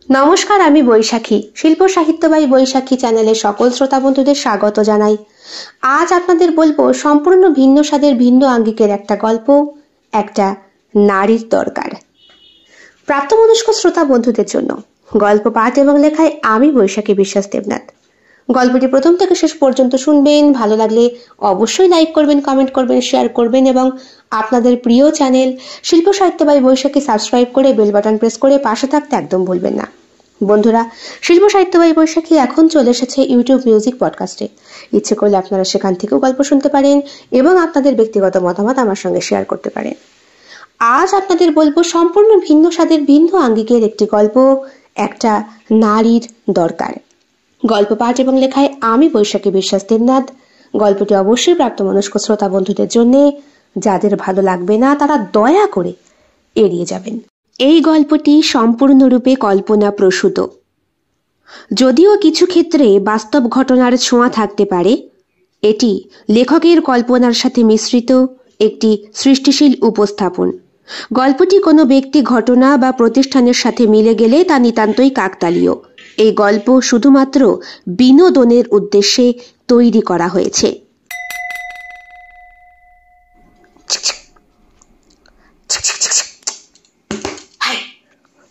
নমস্কার, আমি বৈশাখী। শিল্প সাহিত্যবাই বৈশাখী চ্যানেলের সকল শ্রোতা বন্ধুদের স্বাগত জানাই। আজ আপনাদের বলবো সম্পূর্ণ ভিন্ন স্বাদের ভিন্ন আঙ্গিকের একটা গল্প, একটা নারীর দরকার। প্রাপ্তবয়স্ক শ্রোতা বন্ধুদের জন্য গল্প পাঠ এবং লেখায় আমি বৈশাখী বিশ্বাস দেবনাথ। গল্পটি প্রথম থেকে শেষ পর্যন্ত শুনবেন। ভালো লাগলে অবশ্যই লাইক করবেন, কমেন্ট করবেন, শেয়ার করবেন এবং আপনাদের প্রিয় চ্যানেল শিল্প সাহিত্যবাই বৈশাখী সাবস্ক্রাইব করে বেল বাটন প্রেস করে পাশে থাকতে একদম ভুলবেন না। বন্ধুরা, শিল্প সাহিত্যবাই বৈশাখী এখন চলে এসেছে ইউটিউব মিউজিক পডকাস্টে। ইচ্ছে করলে আপনারা সেখান থেকেও গল্প শুনতে পারেন এবং আপনাদের ব্যক্তিগত মতামত আমার সঙ্গে শেয়ার করতে পারেন। আজ আপনাদের বলবো সম্পূর্ণ ভিন্ন স্বাদের ভিন্ন আঙ্গিকের একটি গল্প, একটা নারীর দরকার। গল্প পাঠ এবং লেখায় আমি বৈশাখী বিশ্বাস দেবনাথ। গল্পটি অবশ্যই প্রাপ্তবয়স্ক শ্রোতা বন্ধুদের জন্য। যাদের ভালো লাগবে না তারা দয়া করে এড়িয়ে যাবেন। এই গল্পটি সম্পূর্ণরূপে কল্পনা প্রসূত, যদিও কিছু ক্ষেত্রে বাস্তব ঘটনার ছোঁয়া থাকতে পারে। এটি লেখকের কল্পনার সাথে মিশ্রিত একটি সৃষ্টিশীল উপস্থাপন। গল্পটি কোনো ব্যক্তি, ঘটনা বা প্রতিষ্ঠানের সাথে মিলে গেলে তা নিতান্তই কাকতালীয়। এই গল্প শুধুমাত্র বিনোদনের উদ্দেশ্যে তৈরি করা হয়েছে।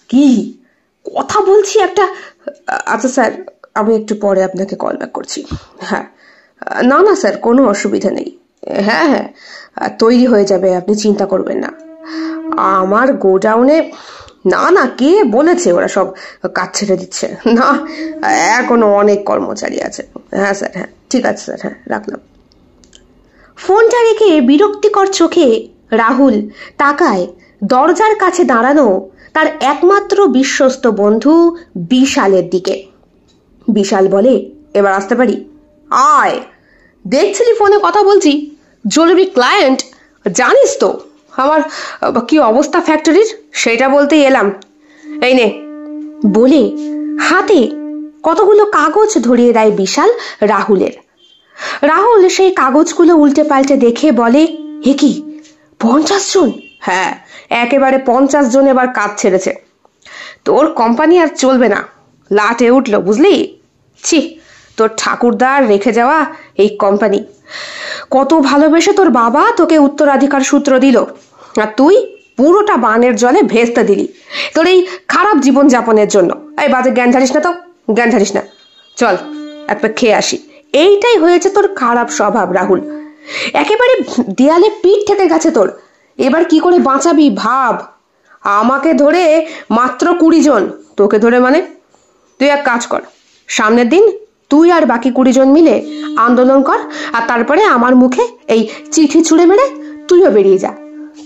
কি কথা বলছি একটা? আচ্ছা স্যার, আমি একটু পরে আপনাকে কল ব্যাক করছি। হ্যাঁ, না না স্যার, কোনো অসুবিধা নেই। হ্যাঁ হ্যাঁ, তৈরি হয়ে যাবে, আপনি চিন্তা করবেন না। আমার গোডাউনে না না, কে বলেছে ওরা সব কাজ ছেড়ে দিচ্ছে? না, এখনো অনেক কর্মচারী আছে। হ্যাঁ স্যার, হ্যাঁ ঠিক আছে স্যার, হ্যাঁ রাখলাম। ফোনটা রেখে বিরক্তিকর চোখে রাহুল তাকায় দরজার কাছে দাঁড়ানো তার একমাত্র বিশ্বস্ত বন্ধু বিশালের দিকে। বিশাল বলে, এবার আসতে পারি? আয়, দেখছিলি ফোনে কথা বলছি, জরুরি ক্লায়েন্ট। জানিস তো আমার কি অবস্থা ফ্যাক্টরির, সেটা বলতেই এলাম। এই নে। বলে হাতে কতগুলো কাগজ ধরিয়ে দেয় বিশাল রাহুলের। রাহুল সেই কাগজগুলো উল্টে পাল্টে দেখে বলে, এ কি 50 জন? হ্যাঁ, একেবারে 50 জন এবার কাজ ছেড়েছে। তোর কোম্পানি আর চলবে না, লাটে উঠলো বুঝলি। ছি, তোর ঠাকুরদার রেখে যাওয়া এই কোম্পানি। কত ভালোবেসে তোর বাবা তোকে উত্তরাধিকার সূত্র দিল, আর তুই পুরোটা বানের জলে ভেস্তে দিলি তোর এই খারাপ জীবন যাপনের জন্য। এই বাজে জ্ঞান ঝাড়িস না তো, জ্ঞান ঝাড়িস না। চল একটা খেয়ে আসি। এইটাই হয়েছে তোর খারাপ স্বভাব রাহুল, একেবারে দেয়ালে পিঠ থেকে গেছে তোর। এবার কি করে বাঁচাবি ভাব। আমাকে ধরে মাত্র 20 জন, তোকে ধরে মানে? তুই এক কাজ কর, সামনের দিন তুই আর বাকি 20 জন মিলে আন্দোলন কর, আর তারপরে আমার মুখে এই চিঠি ছুঁড়ে মেরে তুইও বেরিয়ে যা।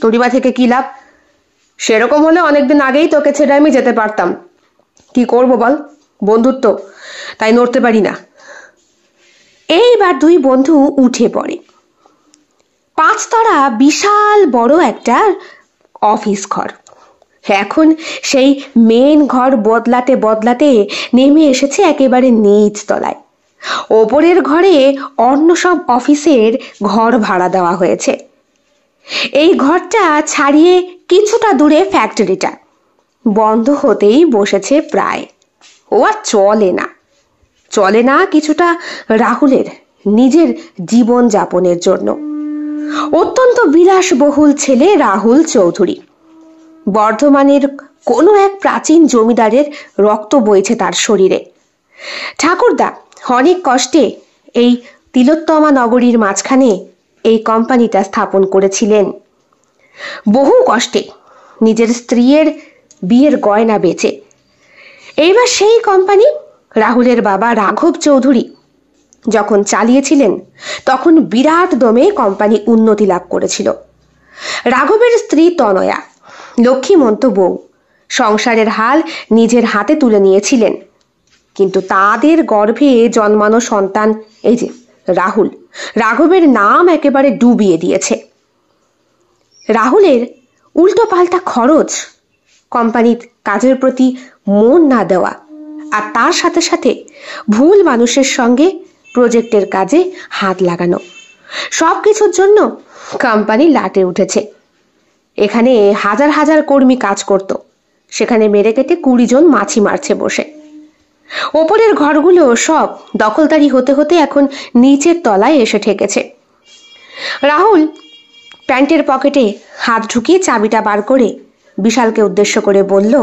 তোরিবা থেকে কি লাভ? সেরকম হলে অনেকদিন আগেই তোকে ছেড়ে আমি যেতে পারতাম। কি করব বল, বন্ধুত্ব, তাই নড়তে পারি না। এইবার দুই বন্ধু উঠে পড়ে। 5 তলা বিশাল বড় একটা অফিস ঘর। এখন সেই মেন ঘর বদলাতে বদলাতে নেমে এসেছে একেবারে নিচ তলায়। ওপরের ঘরে অন্য সব অফিসের ঘর ভাড়া দেওয়া হয়েছে। এই ঘরটা ছাড়িয়ে কিছুটা দূরে ফ্যাক্টরিটা বন্ধ হতেই বসেছে প্রায়। ও আর চলে না কিছুটা রাহুলের নিজের জীবন যাপনের জন্য। অত্যন্ত বিলাসবহুল ছেলে রাহুল চৌধুরী। বর্ধমানের কোনো এক প্রাচীন জমিদারের রক্ত বইছে তার শরীরে। ঠাকুরদা অনেক কষ্টে এই তিলোত্তমা নগরীর মাঝখানে এই কোম্পানিটা স্থাপন করেছিলেন। বহু কষ্টে নিজের স্ত্রীর বিয়ের গয়না বেচে। এইবার সেই কোম্পানি রাহুলের বাবা রাঘব চৌধুরী যখন চালিয়েছিলেন, তখন বিরাট দমে কোম্পানি উন্নতি লাভ করেছিল। রাঘবের স্ত্রী তনয়া লক্ষ্মীমন্ত বউ, সংসারের হাল নিজের হাতে তুলে নিয়েছিলেন। কিন্তু তাদের গর্ভে জন্মানো সন্তান এই যে রাহুল, রাঘবের নাম একেবারে ডুবিয়ে দিয়েছে। রাহুলের উল্টো পাল্টা খরচ, কোম্পানির কাজের প্রতি মন না দেওয়া, আর তার সাথে সাথে ভুল মানুষের সঙ্গে প্রজেক্টের কাজে হাত লাগানো, সবকিছুর জন্য কোম্পানি লাটে উঠেছে। এখানে হাজার হাজার কর্মী কাজ করত, সেখানে মেরে কেটে 20 জন মাছি মারছে বসে। ওপরের ঘরগুলো সব দখলদারি হতে হতে এখন নিচের তলায় এসে ঠেকেছে। রাহুল প্যান্টের পকেটে হাত ঢুকিয়ে চাবিটা বার করে বিশালকে উদ্দেশ্য করে বলল,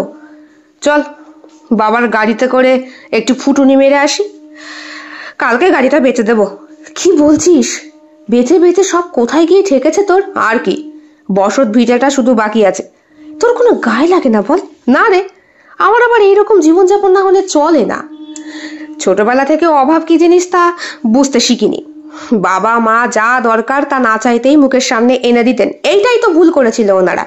চল বাবার গাড়িতে করে একটু ফুটুনি মেরে আসি, কালকে গাড়িটা বেচে দেব। কি বলছিস? বেচে বেচে সব কোথায় গিয়ে ঠেকেছে তোর? আর কি, বসত ভিটাটা শুধু বাকি আছে। তোর কোনো গায়ে লাগে না বল? না রে, আমার আবার এইরকম জীবনযাপন না হলে চলে না। ছোটবেলা থেকে অভাব কি জিনিস তা বুঝতে শিখিনি। বাবা মা যা দরকার তা না চাইতেই মুখের সামনে এনে দিতেন। এইটাই তো ভুল করেছিল ওনারা।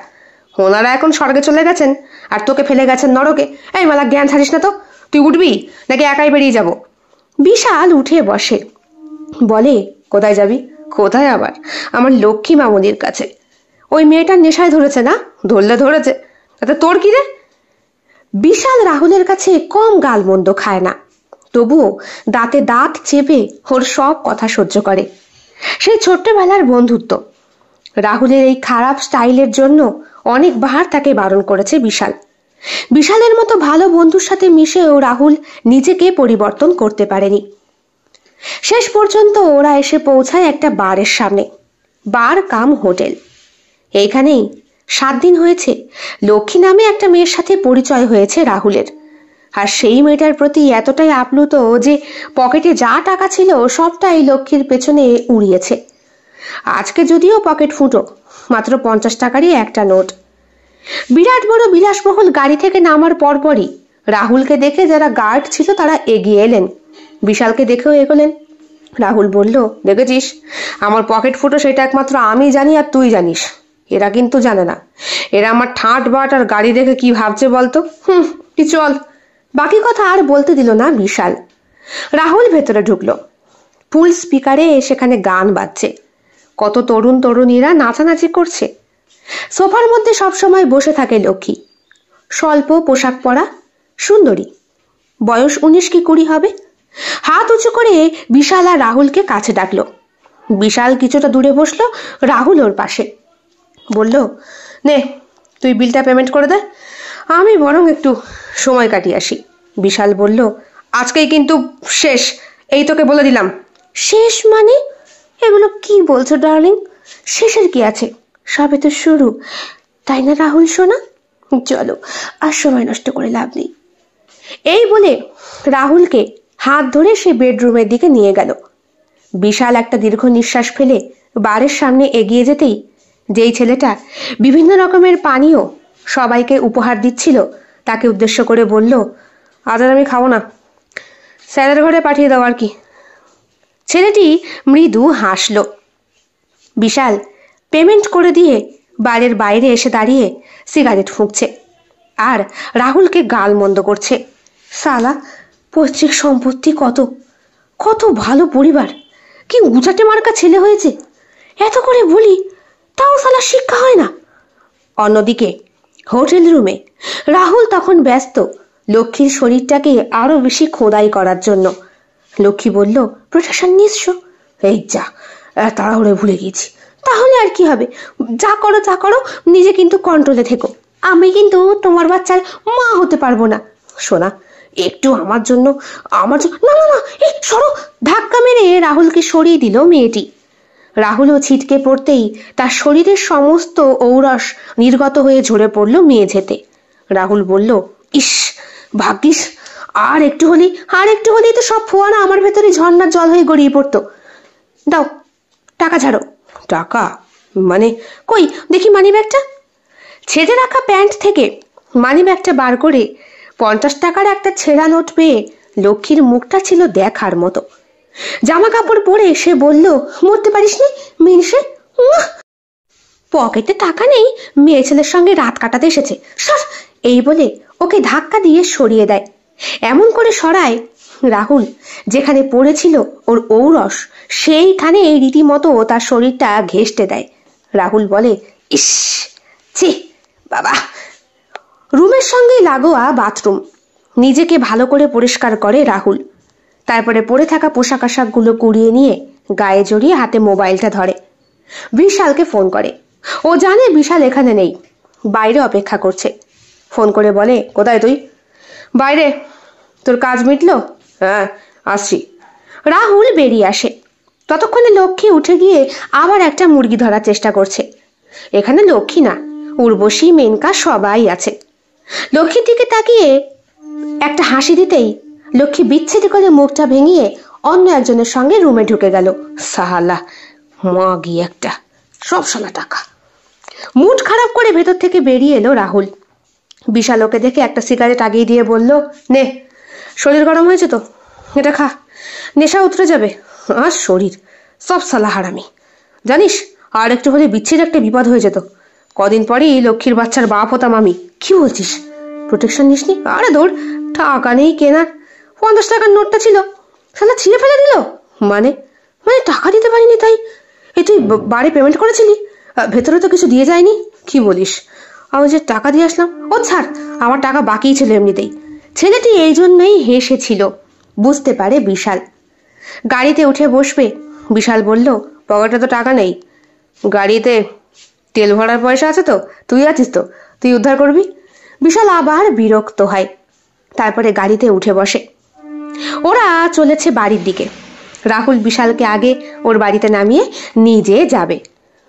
ওনারা এখন স্বর্গে চলে গেছেন আর তোকে ফেলে গেছেন নরকে। এই মালা, জ্ঞান ছাড়িস না তো। তুই উঠবি নাকি একাই বেরিয়ে যাব? বিশাল উঠে বসে, বলে, কোথায় যাবি? কোথায় আবার? আমার লক্ষ্মী মামুনির কাছে। ওই মেয়েটার নেশায় ধরেছে না? ধরলে ধরেছে, তাতে তোর কি রে? বিশাল রাহুলের কাছে কম গালমন্দ খায় না, তবুও দাঁতে দাঁত চেপে ওর সব কথা সহ্য করে। সেই ছোট্টবেলার বন্ধুত্ব। রাহুলের এই খারাপ স্টাইলের জন্য অনেকবার তাকে বারণ করেছে বিশাল। বিশালের মতো ভালো বন্ধুর সাথে মিশেও রাহুল নিজেকে পরিবর্তন করতে পারেনি। শেষ পর্যন্ত ওরা এসে পৌঁছায় একটা বারের সামনে। বার কাম হোটেল। এইখানেই 7 দিন হয়েছে লক্ষ্মী নামে একটা মেয়ের সাথে পরিচয় হয়েছে রাহুলের। আর সেই মেয়েটার প্রতি এতটাই আপ্লুত যে পকেটে যা টাকা ছিল সবটাই লক্ষ্মীর পেছনে উড়িয়েছে। আজকে যদিও পকেট ফুটো, মাত্র 50 টাকারই একটা নোট। বিরাট বড় বিলাসবহুল গাড়ি থেকে নামার পরপরই রাহুলকে দেখে যারা গার্ড ছিল তারা এগিয়ে এলেন। বিশালকে দেখেও এগোলেন। রাহুল বলল, দেখেছিস, আমার পকেট ফুটো সেটা একমাত্র আমি জানি আর তুই জানিস। এরা কিন্তু জানে না। এরা আমার ঠাঁট বাট আর গাড়ি দেখে কি ভাবছে বলতো? তুই চল। বাকি কথা আর বলতে দিল না বিশাল। রাহুল ভেতরে ঢুকলো। ফুল স্পিকারে সেখানে গান বাজছে। কত তরুণ তরুণীরা নাচানাচি করছে। সোফার মধ্যে সবসময় বসে থাকে লক্ষ্মী, স্বল্প পোশাক পরা, সুন্দরী। বয়স 19 কি 20 হবে। হাত উঁচু করে বিশাল আর রাহুলকে কাছে ডাকলো। বিশাল কিছুটা দূরে বসলো, রাহুল ওর পাশে। বলল, নে তুই বিলটা পেমেন্ট করে দে, আমি বরং একটু সময় কাটিয়ে আসি। বিশাল বলল, আজকেই কিন্তু শেষ, এই তোকে বলে দিলাম। শেষ মানে? এগুলো কি বলছো ডার্লিং? শেষের কি আছে? সবে তো শুরু, তাই না রাহুল সোনা? চলো, আর সময় নষ্ট করে লাভ নেই। এই বলে রাহুলকে হাত ধরে সে বেডরুমের দিকে নিয়ে গেল। বিশাল একটা দীর্ঘ নিঃশ্বাস ফেলে বারের সামনে এগিয়ে যেতেই যেই ছেলেটা বিভিন্ন রকমের পানীয় সবাইকে উপহার দিচ্ছিল তাকে উদ্দেশ্য করে বলল, আজ আর আমি খাবো না, স্যারের ঘরে পাঠিয়ে দাও আর কি। ছেলেটি মৃদু হাসল। বিশাল পেমেন্ট করে দিয়ে বারের বাইরে এসে দাঁড়িয়ে সিগারেট ফুঁকছে আর রাহুলকে গালমন্দ করছে। সালা, পৈতৃক সম্পত্তি কত, কত ভালো পরিবার, কি গুজাটে মার্কা ছেলে হয়েছে। এত করে বলি তাও সালা শিক্ষা হয় না। অন্যদিকে হোটেল রুমে রাহুল তখন ব্যস্ত লক্ষ্মীর শরীরটাকে আরো বেশি খোদাই করার জন্য। লক্ষ্মী বলল, প্রোটেকশন নিশ্চয়? এই যা, তাড়াহুড়ে ভুলে গেছি। তাহলে আর কি হবে, যা করো যা করো, নিজে কিন্তু কন্ট্রোলে থেকো। আমি কিন্তু তোমার বাচ্চার মা হতে পারবো না। সোনা, একটু আমার জন্য না না না, এই সরো। ধাক্কা মেরে রাহুলকে সরিয়ে দিল মেয়েটি। রাহুলও ছিটকে পড়তেই তার শরীরের সমস্ত ঔরস নির্গত হয়ে ঝরে পড়ল মেঝেতে। রাহুল বলল, ইস ভাগ্যিস, আর একটু হলেই তো সব ফোয়ারা আমার ভেতরে ঝর্ণার জল হয়ে গড়িয়ে পড়তো। দাও টাকা ছাড়ো। টাকা মানে? কই দেখি মানি ব্যাগটা। ছেড়ে রাখা প্যান্ট থেকে মানি ব্যাগটা বার করে 50 টাকার একটা ছেঁড়া নোট পেয়ে লক্ষ্মীর মুখটা ছিল দেখার মতো। জামা কাপড় পরে সে বলল, মরতে পারিস নি মিনসে? পকেটে টাকা নেই, মেয়ে ছেলের সঙ্গে রাত কাটাতে এসেছে, সর। এই বলে ওকে ধাক্কা দিয়ে সরিয়ে দেয়। এমন করে সরায় রাহুল যেখানে পড়েছিল ওর ঔরস সেইখানে রীতিমতো তার শরীরটা ঘেঁষটে দেয়। রাহুল বলে, ইস ছি বাবা। রুমের সঙ্গে লাগোয়া বাথরুম। নিজেকে ভালো করে পরিষ্কার করে রাহুল। তারপরে পরে থাকা পোশাক আশাকগুলো কুড়িয়ে নিয়ে গায়ে জড়িয়ে হাতে মোবাইলটা ধরে। বিশালকে ফোন করে। ও জানে বিশাল এখানে নেই, বাইরে অপেক্ষা করছে। ফোন করে বলে, কোথায় তুই? বাইরে। তোর কাজ মিটলো? হ্যাঁ, আসছি। রাহুল বেরিয়ে আসে। ততক্ষণে লক্ষ্মী উঠে গিয়ে আবার একটা মুরগি ধরার চেষ্টা করছে। এখানে লক্ষ্মী না, উর্বশী, মেনকা সবাই আছে। লক্ষ্মীর দিকে তাকিয়ে একটা হাসি দিতেই লক্ষ্মী বিচ্ছেদ করে মুখটা ভেঙিয়ে অন্য একজনের সঙ্গে রুমে ঢুকে গেল। সাহালা মাগি একটা, সব সোনা টাকা। মুড খারাপ করে ভেতর থেকে বেরিয়ে এলো রাহুল। বিশাল ওকে দেখে একটা সিগারেট আগিয়ে দিয়ে বলল, নে, শরীর গরম হয়েছে তো, এটা খা, নেশা উতরে যাবে। আর শরীর সব সালা হারামি। জানিস, আর একটু হলে বিচ্ছির একটা বিপদ হয়ে যেত। কদিন পরেই লক্ষ্মীর বাচ্চার বাপ হতাম আমি। কি বলছিস? প্রোটেকশন নিসনি? আরে দৌড়, টাকা নেই কেনার। 50 টাকার নোটটা ছিল, শালা ছিঁড়ে ফেলে দিল। মানে মানে টাকা দিতে পারিনি তাই? এই তুই বাড়ি পেমেন্ট করেছিলি? ভেতরে তো কিছু দিয়ে যায়নি। কি বলিস? আমি যে টাকা দিয়ে আসলাম। ও ছাড়, আমার টাকা বাকিই ছিল এমনিতেই। ছেলেটি এই জন্যই হেসেছিল, বুঝতে পারে বিশাল। গাড়িতে উঠে বসবে। বিশাল বলল, পকেটে তো টাকা নেই। গাড়িতে তেল ভরার পয়সা আছে তো? তুই আছিস তো, তুই উদ্ধার করবি। বিশাল আবার বিরক্ত হয়। তারপরে গাড়িতে উঠে বসে। ওরা চলেছে বাড়ির দিকে। রাহুল বিশালকে আগে ওর বাড়িতে নামিয়ে নিজে যাবে।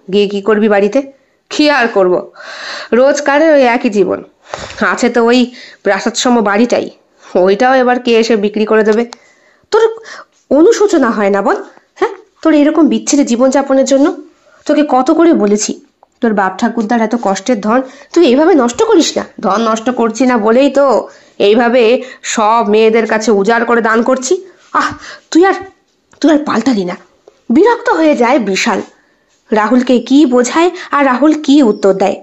গিয়ে কি করবি বাড়িতে? কি আর করবো, রোজকারের ওই একই জীবন। আছে তো ওই প্রাসাদসম বাড়িটাই, ওইটাও এবার কে এসে বিক্রি করে দেবে। তোর অনুশোচনা হয় না বল? হ্যাঁ, তোর এরকম বিচ্ছিন্ন জীবনযাপনের জন্য তোকে কত করে বলেছি, তোর বাপ ঠাকুরদার এত কষ্টের ধন তুই এইভাবে নষ্ট করিস না। ধন নষ্ট করছি না বলেই তো এইভাবে সব মেয়েদের কাছে উজাড় করে দান করছি। তুই আর পাল্টালি না। বিরক্ত হয়ে যায় বিশাল। রাহুলকে কি বোঝায় আর রাহুল কি উত্তর দেয়।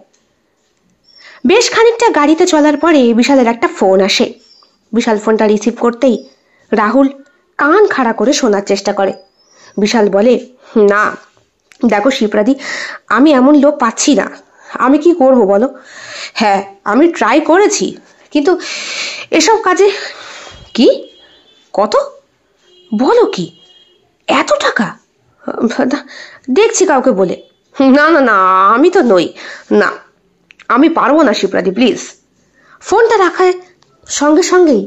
বেশ খানিকটা গাড়িতে চলার পরে বিশালের একটা ফোন আসে। বিশাল ফোনটা রিসিভ করতেই রাহুল কান খাড়া করে শোনার চেষ্টা করে। বিশাল বলে, না দেখো শিপ্রাদি, আমি এমন লোক পাচ্ছি না। আমি কি করব বলো? হ্যাঁ, আমি ট্রাই করেছি, কিন্তু এসব কাজে। কি? কত? বলো কি? এত টাকা? দেখছি কাউকে বলে। না না না, আমি তো নই। না, আমি পারবো না শিপ্রাদি, প্লিজ। ফোনটা রাখার সঙ্গে সঙ্গেই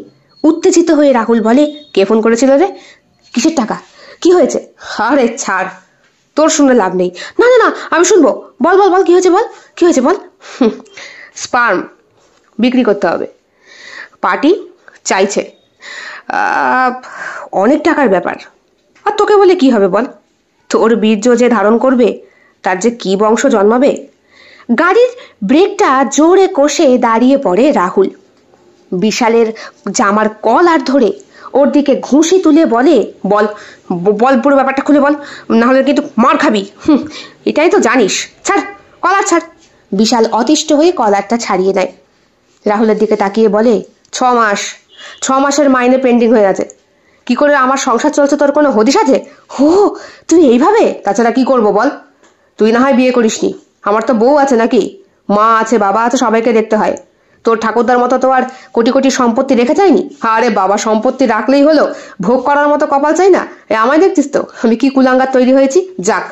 উত্তেজিত হয়ে রাহুল বলে, কে ফোন করেছিল রে? কিসের টাকা? কি হয়েছে? আরে ছাড়, তোর শুনে লাভ নেই। না না না, আমি শুনবো। বল বল বল, কি হয়েছে বল, কি হয়েছে বল। স্পার্ম বিক্রি করতে হবে, পার্টি চাইছে। অনেক টাকার ব্যাপার। আর তোকে বলে কি হবে বল? তোর বীর্য যে ধারণ করবে তার যে কি বংশ জন্মাবে। গাড়ির ব্রেকটা জোরে কষে দাঁড়িয়ে পড়ে রাহুল। বিশালের জামার কলার ধরে ওর দিকে ঘুষি তুলে বলে, বল বল, পুরো ব্যাপারটা খুলে বল, না হলে কিন্তু মার খাবি। এটাই তো জানিস। ছাড় কলার, ছাড়। বিশাল অতিষ্ঠ হয়ে কলারটা ছাড়িয়ে দেয়। রাহুলের দিকে তাকিয়ে বলে, 6 মাসের মাইনে পেন্ডিং হয়ে আছে। কি করে আমার সংসার চলছে তোর কোনো হদিশ আছে? হো, তুই এইভাবে? তাছাড়া কি করব বল? তুই না হয় বিয়ে করিসনি, আমার তো বউ আছে নাকি, মা আছে, বাবা আছে, সবাইকে দেখতে হয়। তোর ঠাকুরদার মতো তো আর কোটি কোটি সম্পত্তি রেখে যায়নি। আরে বাবা, সম্পত্তি রাখলেই হলো, ভোগ করার মতো কপাল চাই না। আমায় দেখছিস তো আমি কি কুলাঙ্গার তৈরি হয়েছি। যাক,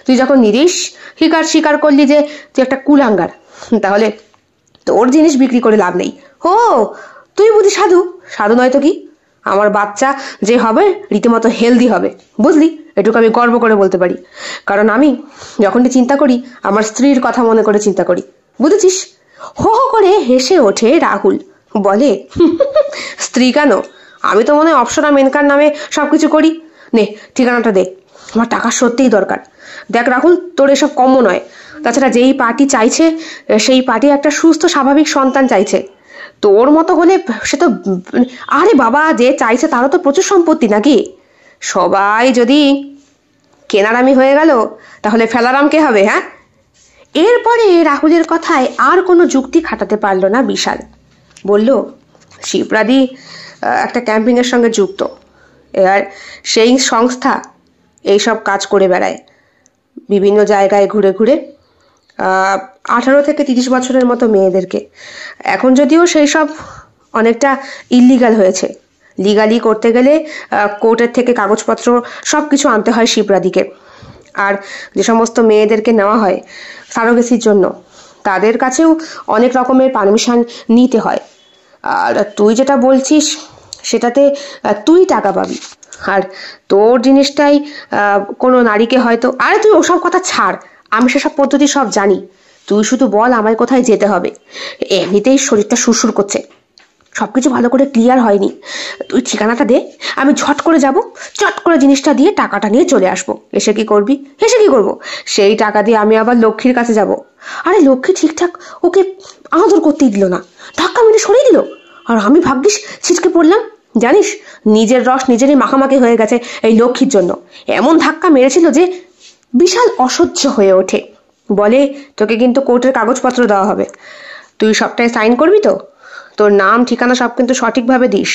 তুই যখন নিরিস স্বীকার করলি যে তুই একটা কুলাঙ্গার, তাহলে তোর জিনিস বিক্রি করে লাভ নেই। ও, তুই বুঝি সাধু? সাধু নয় তো কি, আমার বাচ্চা যে হবে রীতিমতো হেলদি হবে, বুঝলি? এটুকু আমি গর্ব করে বলতে পারি, কারণ আমি যখনই চিন্তা করি আমার স্ত্রীর কথা মনে করে চিন্তা করি, বুঝেছিস? হো হো করে হেসে ওঠে রাহুল। বলে, স্ত্রী কেন, আমি তো মনে হয় অপ্সরা মেনকার নামে সবকিছু করি। নে ঠিকানাটা দে, আমার টাকা সত্যিই দরকার। দেখ রাহুল, তোর এসব কম্য নয়। তাছাড়া যেই পার্টি চাইছে সেই পার্টি একটা সুস্থ স্বাভাবিক সন্তান চাইছে। তোর মতো হলে সে তো, আরে বাবা, যে চাইছে তারও তো প্রচুর সম্পত্তি নাকি। সবাই যদি কেনারামি হয়ে গেল তাহলে ফেলারাম কে হবে? হ্যাঁ। এরপরে রাহুলের কথায় আর কোনো যুক্তি খাটাতে পারল না বিশাল। বলল, শিবরাদি একটা ক্যাম্পিংয়ের সঙ্গে যুক্ত, এবার সেই সংস্থা এইসব কাজ করে বেড়ায় বিভিন্ন জায়গায় ঘুরে ঘুরে 18 থেকে 30 বছরের মতো মেয়েদেরকে। এখন যদিও সেই সব অনেকটা ইলিগাল হয়েছে, লিগালি করতে গেলে কোর্টের থেকে কাগজপত্র সব কিছু আনতে হয় শিবরাদিকে। আর যে সমস্ত মেয়েদেরকে নেওয়া হয় সারোগেসির জন্য, তাদের কাছেও অনেক রকমের পারমিশন নিতে হয়। আর তুই যেটা বলছিস সেটাতে তুই টাকা পাবি, আর তোর জিনিসটাই কোনো নারীকে হয়তো, আরে তুই ওসব কথা ছাড়, আমি সেসব পদ্ধতি সব জানি। তুই শুধু বল আমায় কোথায় যেতে হবে। এমনিতেই শরীরটা সুরসুর করছে, সবকিছু ভালো করে ক্লিয়ার হয়নি। তুই ঠিকানাটা দে, আমি ঝট করে যাব, চট করে জিনিসটা দিয়ে টাকাটা নিয়ে চলে আসবো। এসে কি করবি? এসে কি করবো? সেই টাকা দিয়ে আমি আবার লক্ষ্মীর কাছে যাব। আরে লক্ষ্মী ঠিকঠাক ওকে আদর করতেই দিল না, ধাক্কা মেরে সরিয়ে দিল, আর আমি ভাগ্যিস ছিটকে পড়লাম। জানিস, নিজের রস নিজেরই মাখামাখি হয়ে গেছে এই লক্ষ্মীর জন্য। এমন ধাক্কা মেরেছিল যে বিশাল অসহ্য হয়ে ওঠে। বলে, তোকে কিন্তু কোর্টের কাগজপত্র দেওয়া হবে, তুই সবটাই সাইন করবি তো? তোর নাম ঠিকানা সব কিন্তু সঠিকভাবে দিস,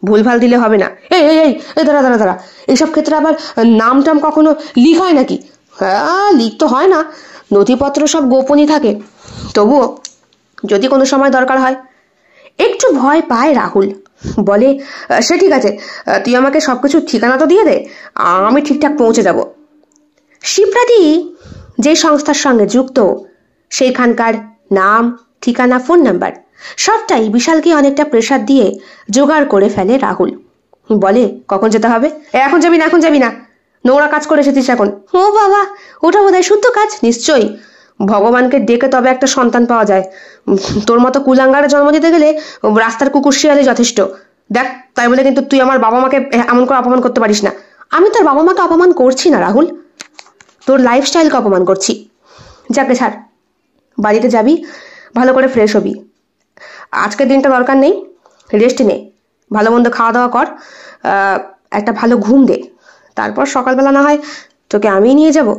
ভুলভাল দিলে হবে না। এই এই এই দাঁড়া দাঁড়া দাঁড়া, এইসব ক্ষেত্রে আবার নাম টাম কখনো লিক হয় নাকি? হ্যাঁ, লিক তো হয় না, নথিপত্র সব গোপনই থাকে, তবুও যদি কোনো সময় দরকার হয়। একটু ভয় পায় রাহুল। বলে, সে ঠিক আছে, তুই আমাকে সবকিছু ঠিকানা তো দিয়ে দে, আমি ঠিকঠাক পৌঁছে যাব। শিপ্রাদি যে সংস্থার সঙ্গে যুক্ত, সেইখানকার নাম, ঠিকানা, ফোন নাম্বার সবটাই বিশালকে অনেকটা প্রেসার দিয়ে জোগাড় করে ফেলে রাহুল। বলে, কখন যেতে হবে? এখন যাবি না, এখন যাবি না, নোংরা কাজ করে এসেছিস এখন। ও বাবা, ওটা বোধহয় শুদ্ধ কাজ। নিশ্চয়ই, ভগবানকে ডেকে তবে একটা সন্তান পাওয়া যায়। তোর মতো কুলাঙ্গারে জন্ম দিতে গেলে রাস্তার কুকুর শিয়ালে যথেষ্ট। দেখ, তাই বলে কিন্তু তুই আমার বাবা মাকে এমন করে অপমান করতে পারিস না। আমি তোর বাবা মাকে অপমান করছি না রাহুল, তোর লাইফস্টাইলকে অপমান করছি। যাকে ছাড়, বাড়িতে যাবি, ভালো করে ফ্রেশ হবি। আজকের দিনটা দরকার নেই, রেস্ট নে, ভালো মন্দ খাওয়া দাওয়া কর, একটা ভালো ঘুম দে, তারপর সকালবেলা না হয় তোকে আমি নিয়ে যাব।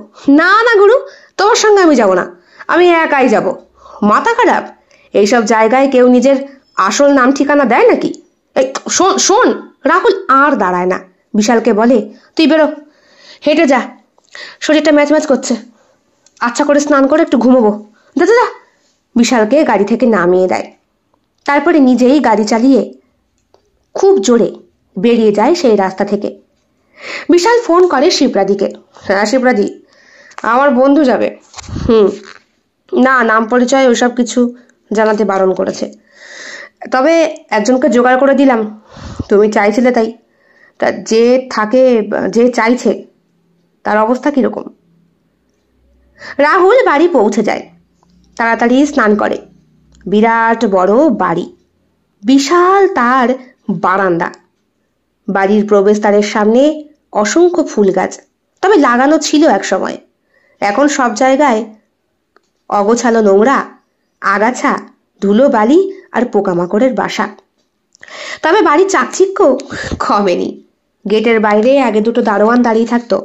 না না গুরু, তোমার সঙ্গে আমি যাব না, আমি একাই যাব। মাথা খারাপ? এইসব জায়গায় কেউ নিজের আসল নাম ঠিকানা দেয় নাকি? এই শোন শোন। রাহুল আর দাঁড়ায় না, বিশালকে বলে, তুই বেরো, হেঁটে যা, শরীরটা ম্যাচ ম্যাচ করছে, আচ্ছা করে স্নান করে একটু ঘুমোবো। দাদা, বিশালকে গাড়ি থেকে নামিয়ে দেয়। তারপরে নিজেই গাড়ি চালিয়ে খুব জোরে বেরিয়ে যায় সেই রাস্তা থেকে। বিশাল ফোন করে শিপ্রাদিকে। হ্যাঁ শিপ্রাদি, আমার বন্ধু যাবে। না, নাম পরিচয় ওইসব কিছু জানাতে বারণ করেছে, তবে একজনকে জোগাড় করে দিলাম, তুমি চাইছিলে তাই। তা যে থাকে, যে চাইছে, তার অবস্থা কিরকম? রাহুল বাড়ি পৌঁছে যায়, তাড়াতাড়ি স্নান করে। বিরাট বড় বাড়ি, বিশাল তার বারান্দা, বাড়ির প্রবেশদ্বারের সামনে অসংখ্য ফুল গাছ, তবে লাগানো ছিল এক সময়। এখন সব জায়গায় অগোছালো নোংরা, আগাছা, ধুলো বালি আর পোকামাকড়ের বাসা। তবে বাড়ির চাকচিক্য কমেনি। গেটের বাইরে আগে দুটো দারোয়ান দাঁড়িয়ে থাকতো।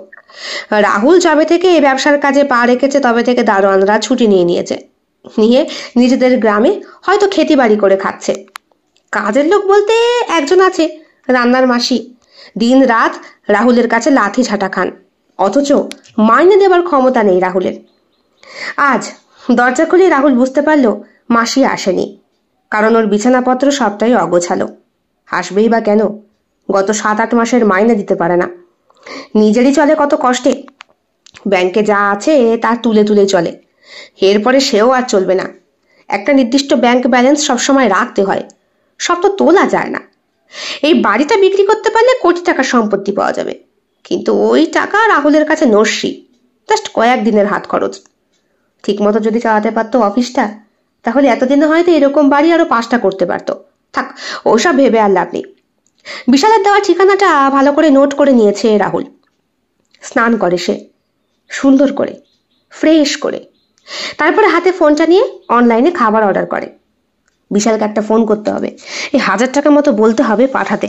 রাহুল যবে থেকে এই ব্যবসার কাজে পা রেখেছে তবে থেকে দারোয়ানরা ছুটি নিয়ে নিজেদের গ্রামে হয়তো খেতি বাড়ি করে খাচ্ছে। কাজের লোক বলতে একজন আছে, রান্নার মাসি, দিন রাত রাহুলের কাছে লাথি ঝাঁটা খান, অথচ মাইনে দেবার ক্ষমতা নেই রাহুলের। আজ দরজা খুলে রাহুল বুঝতে পারল মাসি আসেনি, কারণ ওর বিছানাপত্র সবটাই অগোছালো। আসবেই বা কেন? গত 7-8 মাসের মাইনে দিতে পারে না, নিজেরই চলে কত কষ্টে, ব্যাংকে যা আছে তা তুলে তুলে চলে, এরপরে সেও আর চলবে না। একটা নির্দিষ্ট ব্যাংক ব্যালেন্স সবসময় রাখতে হয়, সব তো তোলা যায় না। এই বাড়িটা বিক্রি করতে পারলে কোটি টাকার সম্পত্তি পাওয়া যাবে, কিন্তু ওই টাকা রাহুলের কাছে নস্যি, জাস্ট কয়েকদিনের হাত খরচ। ঠিক মতো যদি চালাতে পারতো অফিসটা, তাহলে এতদিনে হয়তো এরকম বাড়ি আরো 5টা করতে পারতো। থাক, ওসব ভেবে আর লাভ নেই। বিশালের দেওয়া ঠিকানাটা ভালো করে নোট করে নিয়েছে রাহুল। স্নান করে সে সুন্দর করে, ফ্রেশ করে, তারপরে হাতে ফোনটা নিয়ে অনলাইনে খাবার অর্ডার করে। বিশালকে একটা ফোন করতে হবে, এই 1000 টাকার মতো বলতে হবে পাঠাতে।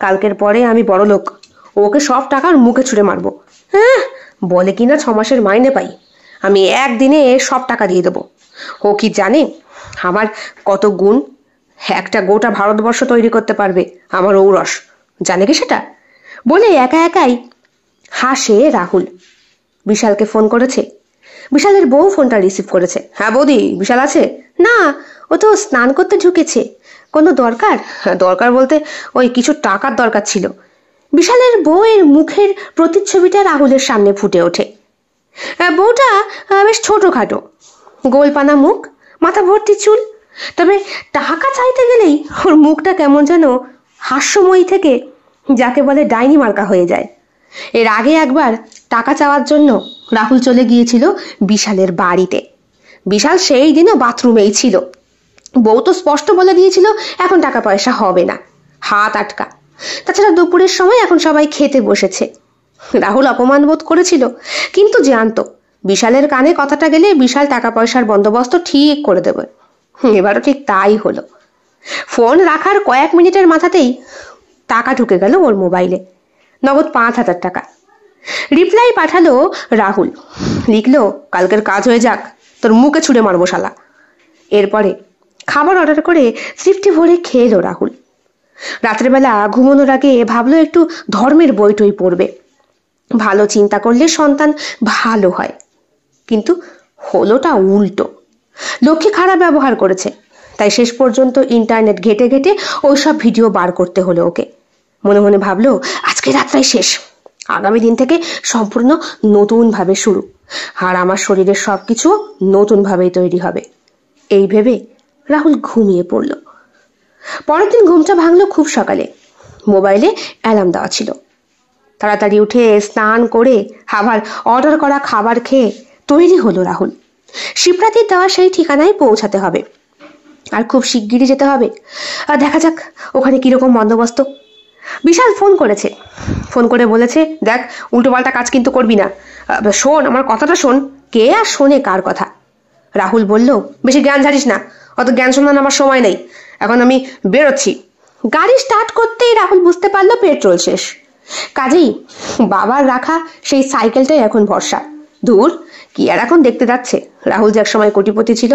কালকের পরে আমি বড় লোক, ওকে সব টাকার মুখে ছুঁড়ে মারবো। হ্যাঁ, বলে কিনা 6 মাসের মাইনে পাই, আমি একদিনে সব টাকা দিয়ে দেবো। ও কি জানে আমার কত গুণ? একটা গোটা ভারতবর্ষ তৈরি করতে পারবে আমার ঔরস, জানে কি সেটা? বলে একা একাই হাসে রাহুল। বিশালকে ফোন করেছে, বিশালের বউ ফোনটা রিসিভ করেছে। হ্যাঁ বৌদি, বিশাল আছে? না, ও তো স্নান করতে ঢুকেছে। কোনো দরকার? দরকার বলতে ওই কিছু টাকার দরকার ছিল। বিশালের বউয়ের মুখের প্রতিচ্ছবিটা রাহুলের সামনে ফুটে ওঠে। বউটা বেশ ছোটখাটো, গোলপানা মুখ, মাথা ভর্তি চুল, তবে টাকা চাইতে গেলেই ওর মুখটা কেমন যেন হাস্যময়ী থেকে যাকে বলে ডাইনি মার্কা হয়ে যায়। এর আগে একবার টাকা চাওয়ার জন্য রাহুল চলে গিয়েছিল বিশালের বাড়িতে। বিশাল সেই দিনও বাথরুমেই ছিল। বউ তো স্পষ্ট বলে দিয়েছিল এখন টাকা পয়সা হবে না, হাত আটকা। তাছাড়া দুপুরের সময় এখন সবাই খেতে বসেছে। রাহুল অপমান বোধ করেছিল, কিন্তু জানতো বিশালের কানে কথাটা গেলে বিশাল টাকা পয়সার বন্দোবস্ত ঠিক করে দেবে। এবারও ঠিক তাই হলো। ফোন রাখার কয়েক মিনিটের মাথাতেই টাকা ঢুকে গেল ওর মোবাইলে, নগদ 5,000 টাকা। রিপ্লাই পাঠালো রাহুল, লিখলো কালকের কাজ হয়ে যাক, তোর মুখে ছুঁড়ে মারবো শালা। এরপরে খাবার অর্ডার করে তৃপ্তি ভরে খেয়ে এলো রাহুল। রাত্রেবেলা ঘুমানোর আগে ভাবলো একটু ধর্মের বই টই পড়বে, ভালো চিন্তা করলে সন্তান ভালো হয়। কিন্তু হলোটা উল্টো। লক্ষ্মী খারাপ ব্যবহার করেছে, তাই শেষ পর্যন্ত ইন্টারনেট ঘেটে ঘেটে ওইসব ভিডিও বার করতে হলো ওকে। মনে মনে ভাবলো আজকে রাতটাই শেষ, আগামী দিন থেকে সম্পূর্ণ নতুন ভাবে শুরু, আর আমার শরীরের সবকিছু নতুন ভাবেই তৈরি হবে। এই ভেবে রাহুল ঘুমিয়ে পড়ল। পরের দিন ঘুমটা ভাঙলো খুব সকালে। মোবাইলে অ্যালার্ম দেওয়া ছিল। তাড়াতাড়ি উঠে স্নান করে আবার অর্ডার করা খাবার খেয়ে তৈরি হলো রাহুল। শিবরাত্রির দেওয়া সেই ঠিকানায় পৌঁছাতে হবে, আর খুব শিগগিরই যেতে হবে। আর দেখা যাক ওখানে কিরকম বন্দোবস্ত। বিশাল ফোন করেছে, ফোন করে বলেছে দেখ উল্টোপাল্টা কাজ কিন্তু করবি না, শোন আমার কথাটা শোন। কে আর শোনে কার কথা? রাহুল বলল বেশি জ্ঞান ঝাড়িস না, অত জ্ঞান শোনার আমার সময় নেই, এখন আমি বেরোচ্ছি। গাড়ি স্টার্ট করতেই রাহুল বুঝতে পারলো পেট্রোল শেষ। কাজেই বাবার রাখা সেই সাইকেলটাই এখন ভরসা। দূর কি আর এখন দেখতে যাচ্ছে, রাহুল যে এক সময় কোটিপতি ছিল,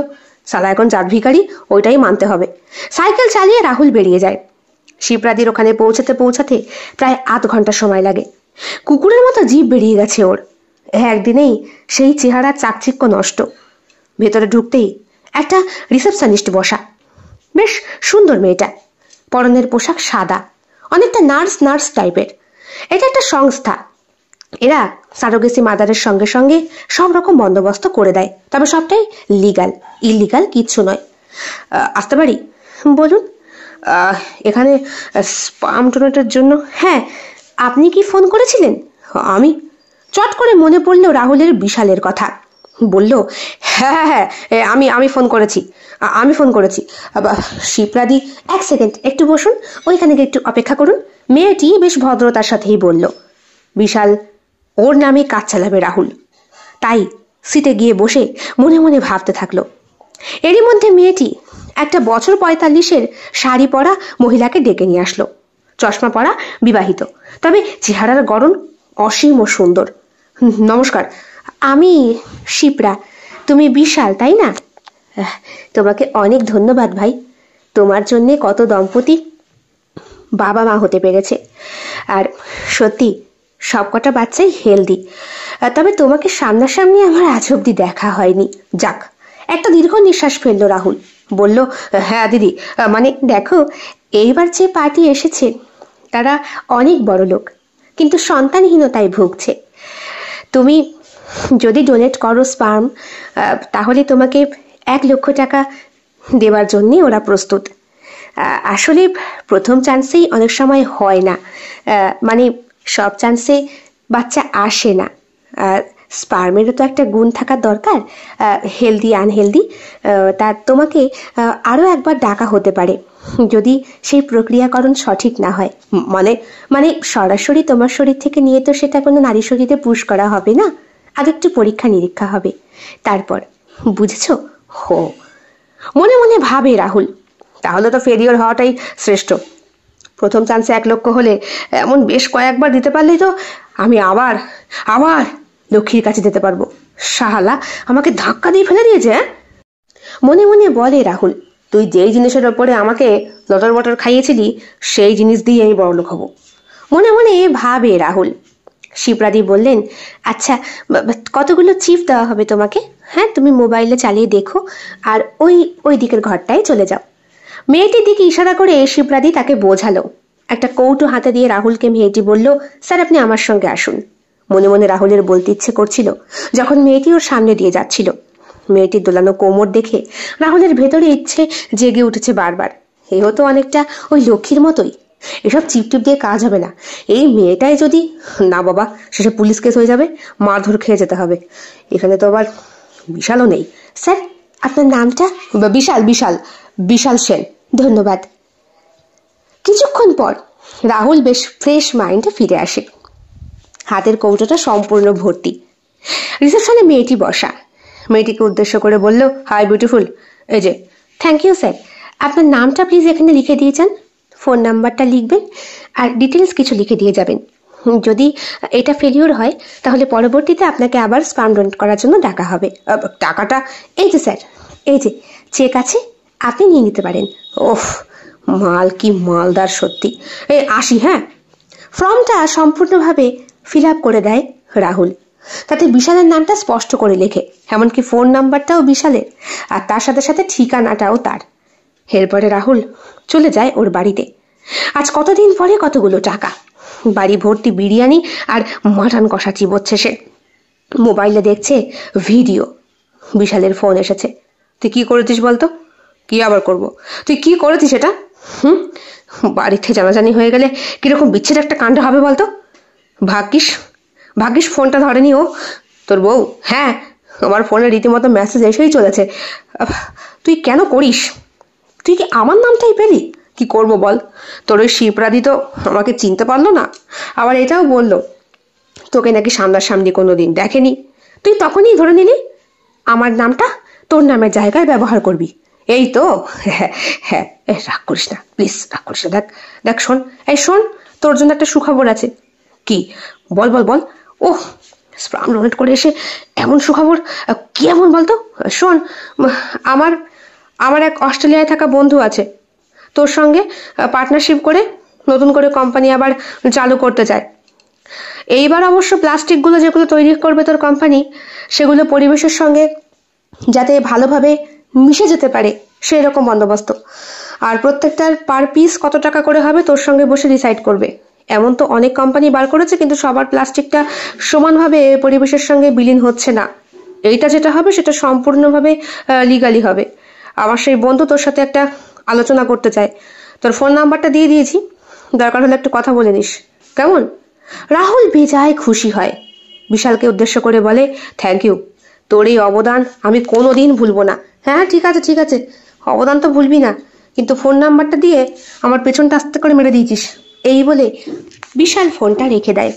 সালা এখন জাত ভিখারি, ওইটাই মানতে হবে। সাইকেল চালিয়ে রাহুল বেরিয়ে যায়। শিবরাদির ওখানে পৌঁছাতে পৌঁছাতে প্রায় 8 ঘন্টা সময় লাগে। কুকুরের মতো জিভ বেরিয়ে গেছে ওর। একদিনেই সেই চেহারা চাকচিক্য নষ্ট। ভেতরে ঢুকতেই একটা রিসেপশনিস্ট বসা, বেশ সুন্দর মেয়েটা। পরনের পোশাক সাদা, অনেকটা নার্স নার্স টাইপের। এটা একটা সংস্থা, এরা সারোগেসি মাদারের সঙ্গে সঙ্গে সব রকম বন্দোবস্ত করে দেয়, তবে সবটাই লিগাল, ইলিগাল কিচ্ছু নয়। আসতে পারি? বলুন। এখানে স্পার্ম ডোনেটের জন্য। হ্যাঁ, আপনি কি ফোন করেছিলেন? আমি। চট করে মনে পড়ল রাহুলের বিশালের কথা। বলল হ্যাঁ হ্যাঁ হ্যাঁ আমি ফোন করেছি। শিবরাদি, 1 সেকেন্ড একটু বসুন, ওইখানে একটু অপেক্ষা করুন। মেয়েটি বেশ ভদ্রতার সাথেই বলল। বিশাল ওর নামে কাজ চালাবে রাহুল, তাই সিটে গিয়ে বসে মনে মনে ভাবতে থাকলো। এরই মধ্যে মেয়েটি একটা বছর 45-এর শাড়ি পরা মহিলাকে ডেকে নিয়ে আসলো। চশমা পরা, বিবাহিত, তবে চেহারার গড়ন অসীম ও সুন্দর। নমস্কার, আমি শিপ্রা, তুমি বিশাল তাই না? তোমাকে অনেক ধন্যবাদ ভাই, তোমার জন্যে কত দম্পতি বাবা মা হতে পেরেছে। আর সত্যি সবকটা বাচ্চাই হেলদি, তবে তোমাকে সামনাসামনি আমার আজ অব্দি দেখা হয়নি। যাক, একটা দীর্ঘ নিঃশ্বাস ফেললো রাহুল। বলল হ্যাঁ দিদি, মানে দেখো এইবার যে পার্টি এসেছে তারা অনেক বড় লোক, কিন্তু সন্তানহীনতায় ভুগছে। তুমি যদি ডোনেট করো স্পার্ম, তাহলে তোমাকে 1 লক্ষ টাকা দেওয়ার জন্যে ওরা প্রস্তুত। আসলে প্রথম চান্সেই অনেক সময় হয় না, মানে সব চান্সে বাচ্চা আসে না। স্পার্মেরও তো একটা গুণ থাকার দরকার, হেলদি আনহেলদি। তার তোমাকে আরও একবার ডাকা হতে পারে যদি সেই প্রক্রিয়াকরণ সঠিক না হয়। মানে সরাসরি তোমার শরীর থেকে নিয়ে তো সেটা কোনো নারী শরীরে পুশ করা হবে না, আগে একটু পরীক্ষা নিরীক্ষা হবে, তারপর। বুঝেছ? হো, মনে মনে ভাবে রাহুল। তাহলে তো ফেলিওর হওয়াটাই শ্রেষ্ঠ। প্রথম চান্সে 1 লক্ষ হলে এমন বেশ কয়েকবার দিতে পারলেই তো আমি আবার লক্ষ্মীর কাছে যেতে পারবো। শাহালা আমাকে ধাক্কা দিয়ে ফেলে দিয়েছে। মনে মনে বলে রাহুল, তুই যেই জিনিসের ওপরে আমাকে লটর বটর খাইয়েছিলি সেই জিনিস দিয়ে আমি বড়লোক হব। মনে মনে ভাবে রাহুল। শিবরাদি বললেন, আচ্ছা কতগুলো চিপ দেওয়া হবে তোমাকে? হ্যাঁ, তুমি মোবাইলে চালিয়ে দেখো, আর ওই দিকের ঘরটায় চলে যাও। মেয়েটির দিকে ইশারা করে শিবরাদি তাকে বোঝালো। একটা কৌটো হাতে দিয়ে রাহুলকে মেয়েটি বলল, স্যার আপনি আমার সঙ্গে আসুন। মনে মনে রাহুলের বলতে ইচ্ছে করছিল যখন মেয়েটি ওর সামনে দিয়ে যাচ্ছিল, মেয়েটির দোলানো কোমর দেখে রাহুলের ভেতরে ইচ্ছে জেগে উঠেছে বারবার। এও তো অনেকটা ওই লক্ষ্মীর মতোই। এসব চিপটিপ দিয়ে কাজ হবে না। এই মেয়েটাই যদি না বাবা, শেষে পুলিশ কেস হয়ে যাবে, মারধর খেয়ে যেতে হবে। এখানে তো আবার বিশালও নেই। স্যার, আপনার নামটা? বিশাল বিশাল বিশাল সেন। ধন্যবাদ। কিছুক্ষণ পর রাহুল বেশ ফ্রেশ মাইন্ডে ফিরে আসে। হাতের কৌটোটা সম্পূর্ণ ভর্তি। রিসেপশনে মেয়েটি বসা। মেয়েটিকে উদ্দেশ্য করে বলল, হাই বিউটিফুল, এই যে। Thank you sir. আপনার নামটা প্লিজ এখানে লিখে দিয়ে যান, ফোন নাম্বারটা লিখবেন আর ডিটেলস কিছু লিখে দিয়ে যাবেন। যদি এটা ফেলিওর হয় তাহলে পরবর্তীতে আপনাকে আবার স্পাম ডোনেট করার জন্য ডাকা হবে। টাকাটা? এই যে স্যার, এই যে চেক আছে, আপনি নিয়ে নিতে পারেন। ওফ, মাল কি মালদার সত্যি। এই আসি। হ্যাঁ। ফর্মটা সম্পূর্ণভাবে ফিল আপ করে দেয় রাহুল। তাতে বিশালের নামটা স্পষ্ট করে লেখে, এমনকি ফোন নাম্বারটাও বিশালের, আর তার সাথে সাথে ঠিকানাটাও তার। এরপরে রাহুল চলে যায় ওর বাড়িতে। আজ কতদিন পরে কতগুলো টাকা, বাড়ি ভর্তি বিরিয়ানি আর মাটন কষা চিবোচ্ছে সে। মোবাইলে দেখছে ভিডিও। বিশালের ফোন এসেছে। তুই কি করেছিস বলতো? কি আবার করব? তুই কি করেছিস এটা? বাড়িতে জানাজানি হয়ে গেলে কিরকম বিচ্ছেদ একটা কাণ্ড হবে বলতো। ভাগ্যিস ফোনটা ধরেনি ও, তোর বউ। হ্যাঁ, আমার ফোনে রীতিমতো মেসেজ এসেই চলেছে। তুই কেন করিস? তুই কি আমার নামটাই পেলি? কি করব বল, তোর ওই শিবরাদি তো আমাকে চিনতে পারলো না, আবার এটাও বললো তোকে নাকি সামনাসামনি কোনোদিন দেখেনি। তুই তখনই ধরে নিলি আমার নামটা তোর নামের জায়গায় ব্যবহার করবি। এই তো। হ্যাঁ হ্যাঁ, রাগ করিস না প্লিজ, রাগ করিস না। দেখ দেখ, শোন, এই শোন, তোর জন্য একটা সুখবর আছে। কি? বল বল বল। ওহ, স্পাম ডোনেট করে এসে এমন সুখবর? কি এমন বলতো? শোন, আমার এক অস্ট্রেলিয়ায় থাকা বন্ধু আছে, তোর সঙ্গে পার্টনারশিপ করে নতুন করে কোম্পানি আবার চালু করতে চায়। এইবার অবশ্য প্লাস্টিকগুলো যেগুলো তৈরি করবে তোর কোম্পানি, সেগুলো পরিবেশের সঙ্গে যাতে ভালোভাবে মিশে যেতে পারে সেই রকম বন্দোবস্ত। আর প্রত্যেকটার পার পিস কত টাকা করে হবে তোর সঙ্গে বসে ডিসাইড করবে। এমন তো অনেক কোম্পানি বার করেছে, কিন্তু সবার প্লাস্টিকটা সমানভাবে পরিবেশের সঙ্গে বিলীন হচ্ছে না। এইটা যেটা হবে সেটা সম্পূর্ণভাবে লিগালি হবে। আমার সেই বন্ধু তোর সাথে একটা আলোচনা করতে চায়। তোর ফোন নাম্বারটা দিয়ে দিয়েছি, দরকার হলে একটু কথা বলে নিস, কেমন? রাহুল বেজায় খুশি হয়। বিশালকে উদ্দেশ্য করে বলে, থ্যাংক ইউ, তোর এই অবদান আমি কোনোদিন ভুলবো না। হ্যাঁ ঠিক আছে ঠিক আছে, অবদান তো ভুলবি না, কিন্তু ফোন নাম্বারটা দিয়ে আমার পেছনটা আস্তে করে মেরে দিয়েছিস। এই বলে বিশাল ফোনটা রেখে দেয়।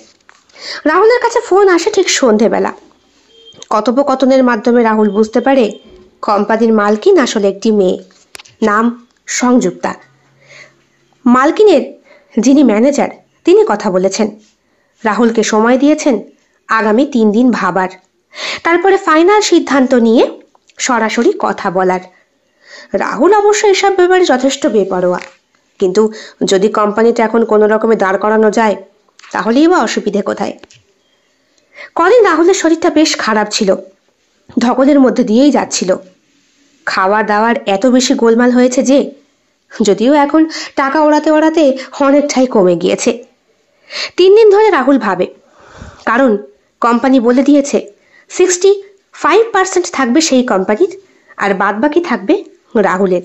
রাহুলের কাছে ফোন আসে ঠিক সন্ধেবেলা। কথোপকথনের মাধ্যমে রাহুল বুঝতে পারে কোম্পানির মালকিন আসলে একটি মেয়ে, নাম সংযুক্তা। মালকিনের যিনি ম্যানেজার তিনি কথা বলেছেন, রাহুলকে সময় দিয়েছেন আগামী 3 দিন ভাবার, তারপরে ফাইনাল সিদ্ধান্ত নিয়ে সরাসরি কথা বলার। রাহুল অবশ্য এসব ব্যাপারে যথেষ্ট বেপরোয়া, কিন্তু যদি কোম্পানিটা এখন কোনো রকমে দাঁড় করানো যায় তাহলেই বা অসুবিধে কোথায়। কদিন রাহুলের শরীরটা বেশ খারাপ ছিল, ধকলের মধ্যে দিয়েই যাচ্ছিল। খাওয়ার দাওয়ার এত বেশি গোলমাল হয়েছে যে, যদিও এখন টাকা ওড়াতে ওড়াতে অনেকটাই কমে গিয়েছে। 3 দিন ধরে রাহুল ভাবে, কারণ কোম্পানি বলে দিয়েছে 65% থাকবে সেই কোম্পানির, আর বাদবাকি থাকবে রাহুলের।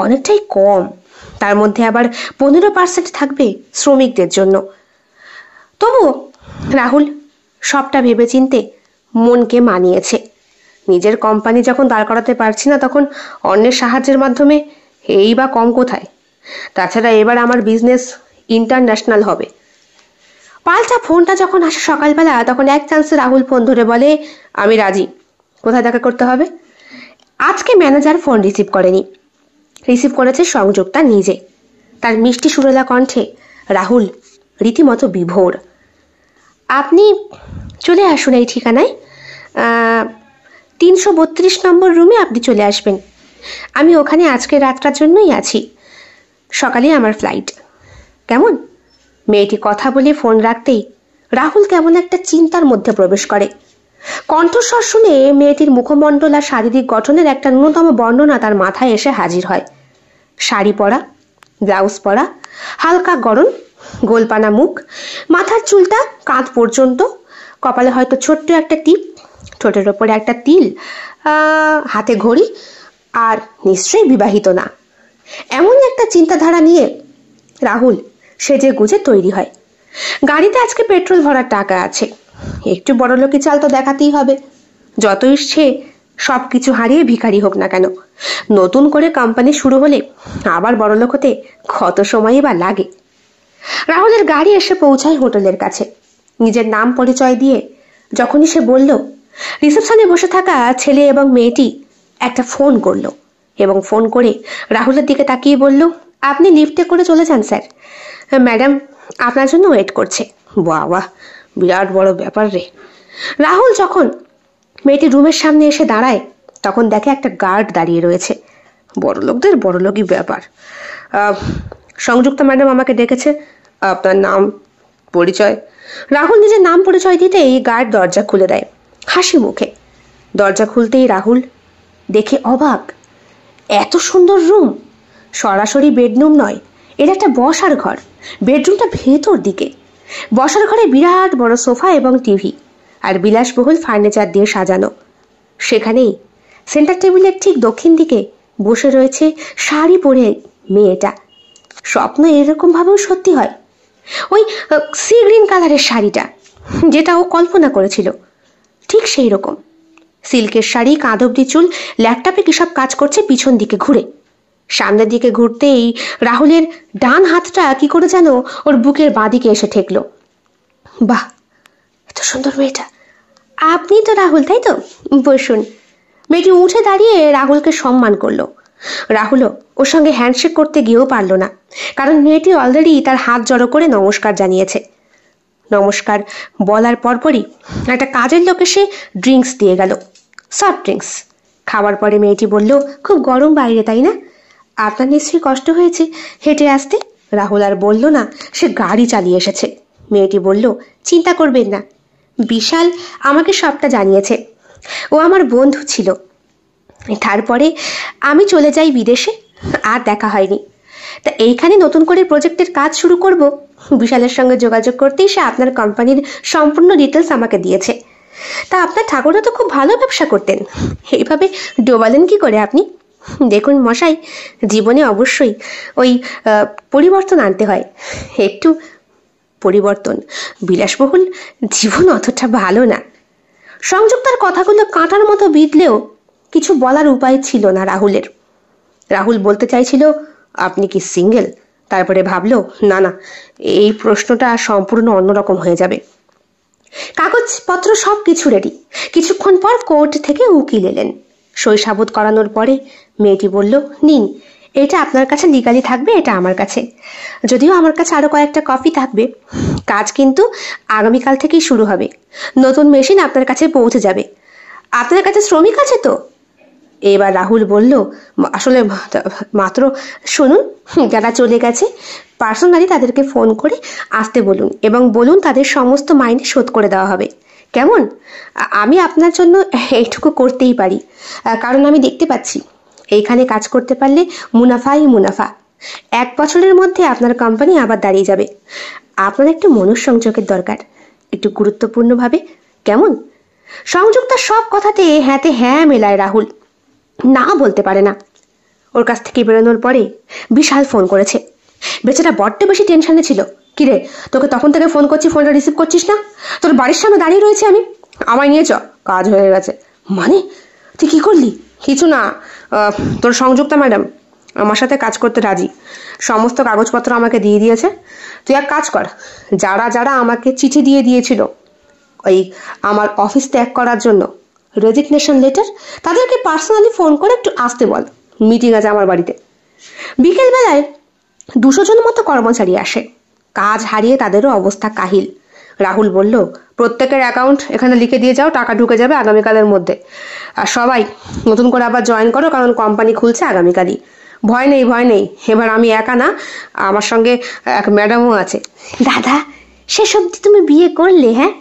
অনেকটাই কম, তার মধ্যে আবার 15% থাকবে শ্রমিকদের জন্য। তবু রাহুল সবটা ভেবেচিন্তে মনকে মানিয়েছে। নিজের কোম্পানি যখন দাঁড় করাতে পারছি না, তখন অন্যের সাহায্যের মাধ্যমে এই বা কম কোথায়। তাছাড়া এবার আমার বিজনেস ইন্টারন্যাশনাল হবে। পাল্টা ফোনটা যখন আসে সকালবেলা, তখন এক চান্সে রাহুল ফোন ধরে বলে, আমি রাজি, কোথায় দেখা করতে হবে? আজকে ম্যানেজার ফোন রিসিভ করেনি, রিসিভ করেছে সংযুক্তা নিজে। তার মিষ্টি সুরেলা কণ্ঠে রাহুল রীতিমতো বিভোর। আপনি চলে আসুন এই ঠিকানায়, 332 নম্বর রুমে আপনি চলে আসবেন। আমি ওখানে আজকে রাতটার জন্যই আছি, সকালে আমার ফ্লাইট। কেমন? মেয়েটি কথা বলে ফোন রাখতেই রাহুল কেমন একটা চিন্তার মধ্যে প্রবেশ করে। কণ্ঠস্বর শুনে মেয়েটির মুখমণ্ডল আর শারীরিক গঠনের একটা ন্যূনতম বর্ণনা তার মাথায় এসে হাজির হয়। শাড়ি পরা, ব্লাউজ পরা, হালকা গরম, গোলপানা মুখ, মাথার চুলটা কাঁধ পর্যন্ত, কপালে হয়তো ছোট্ট একটা টিপ, ঠোঁটের ওপরে একটা তিল, হাতে ঘড়ি, আর নিশ্চয়ই বিবাহিত না। এমন একটা চিন্তাধারা নিয়ে রাহুল সেজে গুজে তৈরি হয়। গাড়িতে আজকে পেট্রোল ভরার টাকা আছে, একটু বড়লোকি চাল তো দেখাতেই হবে। যতই সে সব কিছু হারিয়ে ভিখারি হোক না কেন, নতুন করে কোম্পানি শুরু হলে আবার বড়লোক হতে কত সময়ই বা লাগে। রাহুলের গাড়ি এসে পৌঁছায় হোটেলের কাছে। নিজের নাম পরিচয় দিয়ে যখনই সে বলল, রিসেপশনে বসে থাকা ছেলে এবং মেয়েটি একটা ফোন করলো এবং ফোন করে রাহুলের দিকে তাকিয়ে বলল, আপনি লিফটে করে চলে যান স্যার, ম্যাডাম আপনার জন্য ওয়েট করছে। বাহ, বিরাট বড় ব্যাপার রে। রাহুল যখন মেয়েটি রুমের সামনে এসে দাঁড়ায় তখন দেখে একটা গার্ড দাঁড়িয়ে রয়েছে। বড়লোকদের বড়লোকই ব্যাপার। সংযুক্তা ম্যাডাম আমাকে ডেকেছে, আপনার নাম পরিচয়। রাহুল নিজের নাম পরিচয় দিতেই গার্ড দরজা খুলে দেয় হাসি মুখে। দরজা খুলতেই রাহুল দেখে অবাক, এত সুন্দর রুম, সরাসরি বেডরুম নয়, এর একটা বসার ঘর। বেডরুমটা ভেতর দিকে। বসার ঘরে বিরাট বড় সোফা এবং টিভি আর বিলাসবহুল ফার্নিচার দিয়ে সাজানো। সেখানেই সেন্টার টেবিলের ঠিক দক্ষিণ দিকে বসে রয়েছে শাড়ি পরে মেয়েটা। স্বপ্ন এরকম ভাবেও সত্যি হয়। ওই সি গ্রিন কালারের শাড়িটা যেটা ও কল্পনা করেছিল, ঠিক সেই রকম। সিল্কের শাড়ি, কাঁধ অব্দি চুল, ল্যাপটপে কি সব কাজ করছে পিছন দিকে ঘুরে। সামনের দিকে ঘুরতেই রাহুলের ডান হাতটা কি করে যেন ওর বুকের বাঁদিকে এসে ঠেকল। বাহ, এত সুন্দর মেয়েটা। আপনি তো রাহুল, তাই তো? বসুন। মেয়েটি উঠে দাঁড়িয়ে রাহুলকে সম্মান করলো। রাহুলও ওর সঙ্গে হ্যান্ডশেক করতে গিয়েও পারল না, কারণ মেয়েটি অলরেডি তার হাত জড়ো করে নমস্কার জানিয়েছে। নমস্কার বলার পরপরই একটা কাজের লোক এসে ড্রিঙ্কস দিয়ে গেল, সফট ড্রিঙ্কস। খাওয়ার পরে মেয়েটি বলল, খুব গরম বাইরে, তাই না? আপনার নিশ্চয়ই কষ্ট হয়েছে হেঁটে আসতে। রাহুল আর বলল না সে গাড়ি চালিয়ে এসেছে। মেয়েটি বলল, চিন্তা করবেন না, বিশাল আমাকে সবটা জানিয়েছে। ও আমার বন্ধু ছিল। তারপরে আমি চলে যাই বিদেশে, আর দেখা হয়নি। তা এইখানে নতুন করে প্রজেক্টের কাজ শুরু করব। বিশালের সঙ্গে যোগাযোগ করতেই সে আপনার কোম্পানির সম্পূর্ণ ডিটেলস আমাকে দিয়েছে। তা আপনার ঠাকুরও তো খুব ভালো ব্যবসা করতেন, এইভাবে ডোবালেন কি করে আপনি? দেখুন মশাই, জীবনে অবশ্যই ওই পরিবর্তন আনতে হয়, একটু পরিবর্তন। বিলাসবহুল জীবন অতটা ভালো না। সংযুক্তার কথাগুলো কাঁটার মতো বিঁধলেও কিছু বলার উপায় ছিল না রাহুলের। রাহুল বলতে চাইছিল, আপনি কি সিঙ্গেল? তারপরে ভাবলো, না না, এই প্রশ্নটা সম্পূর্ণ অন্যরকম হয়ে যাবে। কাগজপত্র সব কিছু রেডি। কিছুক্ষণ পর কোর্ট থেকে উকিল এলেন। সই সাবুত করানোর পরে মেয়েটি বলল, নিন, এটা আপনার কাছে লিগালি থাকবে, এটা আমার কাছে। যদিও আমার কাছে আরো কয়েকটা কপি থাকবে। কাজ কিন্তু আগামীকাল থেকেই শুরু হবে। নতুন মেশিন আপনার কাছে পৌঁছে যাবে। আপনার কাছে শ্রমিক আছে তো? এবার রাহুল বলল, আসলে মাত্র শুনুন, যারা চলে গেছে পার্সোনালি তাদেরকে ফোন করে আসতে বলুন এবং বলুন তাদের সমস্ত মাইনে শোধ করে দেওয়া হবে। কেমন? আমি আপনার জন্য এইটুকু করতেই পারি, কারণ আমি দেখতে পাচ্ছি এইখানে কাজ করতে পারলে মুনাফাই মুনাফা। 1 বছরের মধ্যে আপনার কোম্পানি আবার দাঁড়িয়ে যাবে। আপনার একটু মনুসংযোগের দরকার, একটু গুরুত্বপূর্ণভাবে। কেমন? সংযুক্তার সব কথাতে হ্যাঁতে হ্যাঁ মেলায় রাহুল, না বলতে পারে না। ওর কাছ থেকে বেরোনোর পরে বিশাল ফোন করেছে। বেচারা বড্ড বেশি টেনশনে ছিল। কিরে, তোকে তখন থেকে ফোন করছি, ফোনটা রিসিভ করছিস না? তোর বাড়ির সামনে দাঁড়িয়ে রয়েছে আমি, আমায় নিয়ে চ, কাজ হয়ে গেছে। মানে তুই কি করলি? কিছু না, তোর সংযুক্তা ম্যাডাম আমার সাথে কাজ করতে রাজি, সমস্ত কাগজপত্র আমাকে দিয়ে দিয়েছে। তুই এক কাজ কর, যারা যারা আমাকে চিঠি দিয়ে দিয়েছিল ওই আমার অফিস ত্যাগ করার জন্য, রেজিগনেশন লেটার, তাদেরকে পার্সোনালি ফোন করে একটু আসতে বল, মিটিং আছে আমার বাড়িতে। বিকেলবেলায় 200 জন মতো কর্মচারী আসে। কাজ হারিয়ে তাদেরও অবস্থা কাহিল। রাহুল বলল, প্রত্যেকের অ্যাকাউন্ট এখানে লিখে দিয়ে যাও, টাকা ঢুকে যাবে আগামীকালের মধ্যে। আর সবাই নতুন করে আবার জয়েন করো, কারণ কোম্পানি খুলছে আগামীকালই। ভয় নেই, ভয় নেই, এবার আমি একা না, আমার সঙ্গে এক ম্যাডামও আছে। দাদা, সেসব তুমি বিয়ে করলে? হ্যাঁ,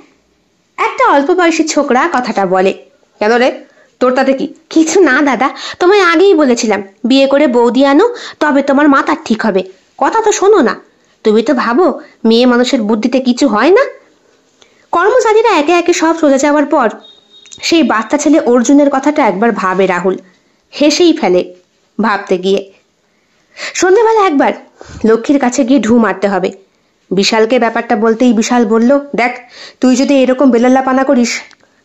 একটা অল্প বয়সী ছোকরা কথাটা বলে। কেন রে, তোর তাতে কি? কিছু না দাদা, তোমায় আগেই বলেছিলাম বিয়ে করে বৌদি আনো, তবে তোমার মাথা ঠিক হবে। কথা তো শোনো না। তুমি তো ভাবো মেয়ে মানুষের বুদ্ধিতে কিছু হয় না। কর্মচারীরা একে একে সব চলে যাওয়ার পর সেই বাচ্চা ছেলে অর্জুনের কথাটা একবার ভাবে রাহুল, হেসেই ফেলে ভাবতে গিয়ে। সন্ধ্যেবেলা একবার লক্ষ্মীর কাছে গিয়ে ঢু মারতে হবে। বিশালকে ব্যাপারটা বলতেই বিশাল বলল, দেখ তুই যদি এরকম বেলাল্লাপানা করিস